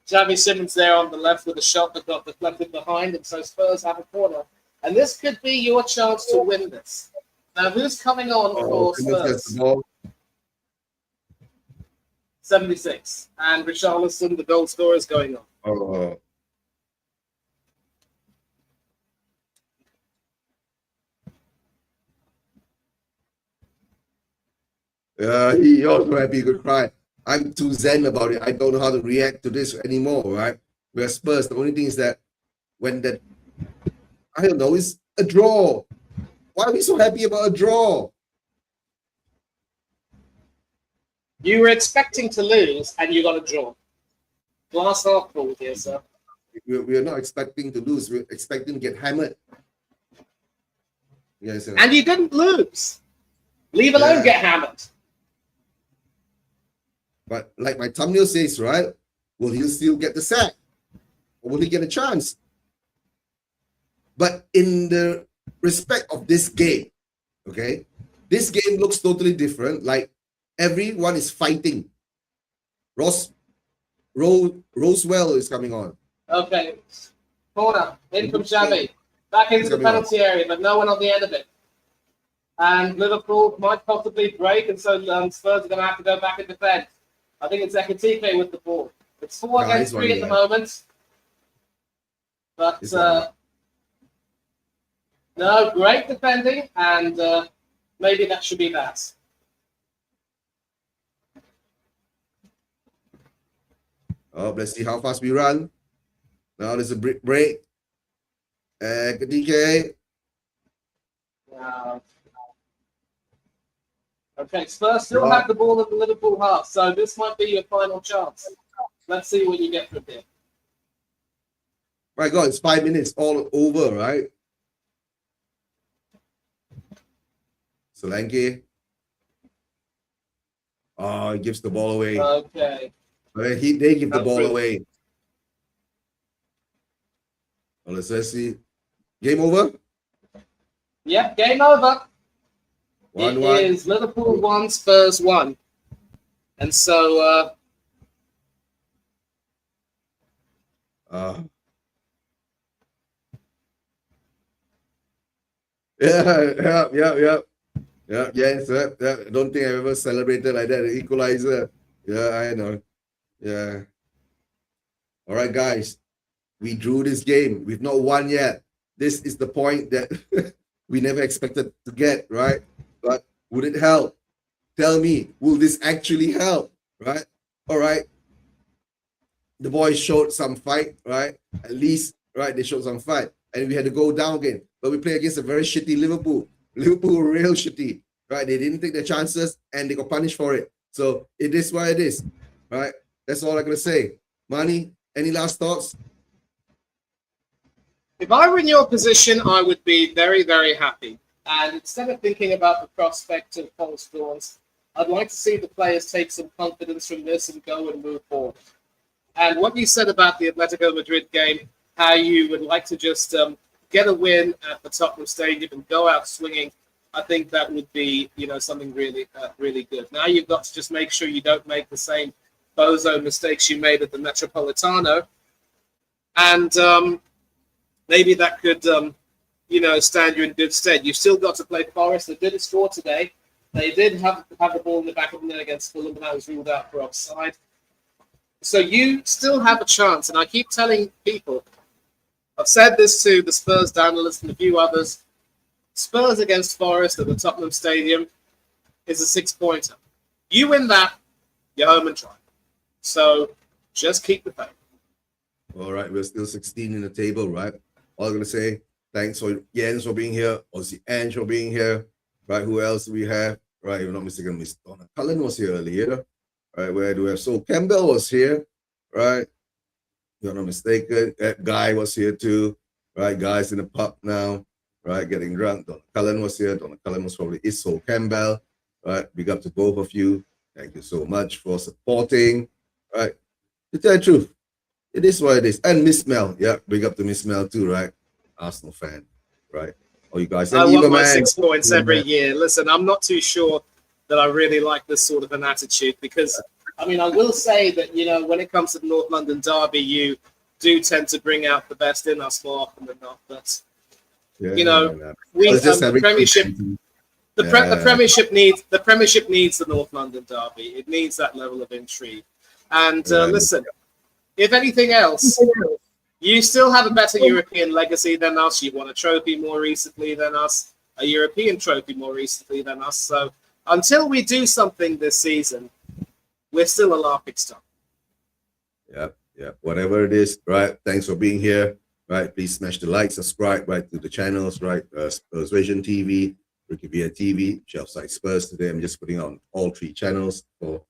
Xavi Simons there on the left with a shot that got deflected behind, and so Spurs have a corner, and this could be your chance to win this. Now, who's coming on for Spurs? 76, and Richarlison, the goal scorer, is going on.
He also happy, could cry. I'm too zen about it. I don't know how to react to this anymore, right? We're Spurs. The only thing is that when I don't know, it's a draw. Why are we so happy about a draw?
You were expecting to lose, and you got a draw. Glass half full here, sir.
We are not expecting to lose. We're expecting to get hammered. Yes,
And you didn't lose. Leave alone
Yeah.
get hammered.
But like my thumbnail says, right? Will he still get the sack? Or will he get a chance? But in the respect of this game, okay, this game looks totally different. Like everyone is fighting. Rosewell is coming on.
Okay. Corner. In from Xavi. Back into the
coming on.
penalty area, but no one on the end of it. And Liverpool might possibly break, and so Spurs are going to have to go back and defend. I think it's Ekitike with the ball. It's 4
Nah,
against
he's
3 at the
one
moment. But
He's one
no, great defending, and maybe that should be that.
Oh, let's see how fast we run. Now there's a break. DK.
Okay, Spurs still have the ball at the Liverpool half, so this might be your final chance. Let's see what you get from here.
My God, it's 5 minutes all over, right? Solanke. Oh, he gives the ball away.
Okay.
They give the
Come
ball
through.
away. Well, let's see. Game over?
Yep, game over.
1-1.
It is Liverpool 1, Spurs 1. And so
Yeah. Yes, yeah. I don't think I've ever celebrated like that. The equalizer. Yeah, I know. Yeah. All right, guys. We drew this game. We've not won yet. This is the point that we never expected to get, right? But would it help? Tell me, will this actually help? Right? All right. The boys showed some fight, right? At least, right? They showed some fight. And we had to go down again. But we play against a very shitty Liverpool. Liverpool were real shitty, right? They didn't take their chances and they got punished for it. So it is what it is, right? That's all I'm going to say. Manny, any last thoughts?
if I were in your position, I would be very, very happy. And instead of thinking about the prospect of false dawns, I'd like to see the players take some confidence from this and go and move forward. And what you said about the Atletico Madrid game, how you would like to just get a win at the Tottenham Stadium and go out swinging, I think that would be, something really, really good. Now you've got to just make sure you don't make the same bozo mistakes you made at the Metropolitano, and maybe that could, stand you in good stead. You've still got to play Forest. They didn't score today. They did have the ball in the back of the net against Fulham, but that was ruled out for offside. So you still have a chance, and I keep telling people, I've said this to the Spurs analysts and a few others, Spurs against Forest at the Tottenham Stadium is a 6-pointer. You win that, you're home and try. So just keep the faith.
All right, we're still 16 in the table, right? All I'm going to say, thanks for Jens for being here, Ozzy Ange for being here, right? Who else do we have? Right, if I'm not mistaken, Miss Donna Cullen was here earlier. Right, where do we have? So Campbell was here, right? If I'm not mistaken. That guy was here too, right? Guys in the pub now, right? Getting drunk. Donna Cullen was here. Donna Cullen was probably Issel Campbell, right? Big up to both of you. Thank you so much for supporting, right? To tell the truth, it is what it is. And Miss Mel, yeah, big up to Miss Mel too, right? Arsenal fan, right? Oh, you guys.
I
And
want
Eva,
my
man.
6 points every year. Listen, I'm not too sure that I really like this sort of an attitude because, I will say that, when it comes to the North London derby, you do tend to bring out the best in us more often than not. But,
Yeah,
we
just
the
having
Premiership.
content.
The Premiership needs the North London derby. It needs that level of intrigue. And listen, if anything else, you still have a better European legacy than us. You won a trophy more recently than us, a European trophy more recently than us. So until we do something this season, we're still a laughing stock.
Yeah. Whatever it is, right? Thanks for being here. Right, please smash the like, subscribe, right, to the channels, right? Spurs Vision TV, Ricky Via TV, Shelfside Spurs. Today, I'm just putting on all 3 channels to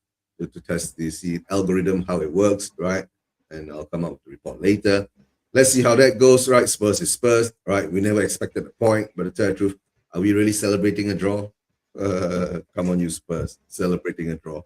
test the algorithm, how it works, right? And I'll come out with the report later. Let's see how that goes, right? Spurs is Spurs, right? We never expected a point, but to tell the truth, Are we really celebrating a draw? Come on, you Spurs, celebrating a draw.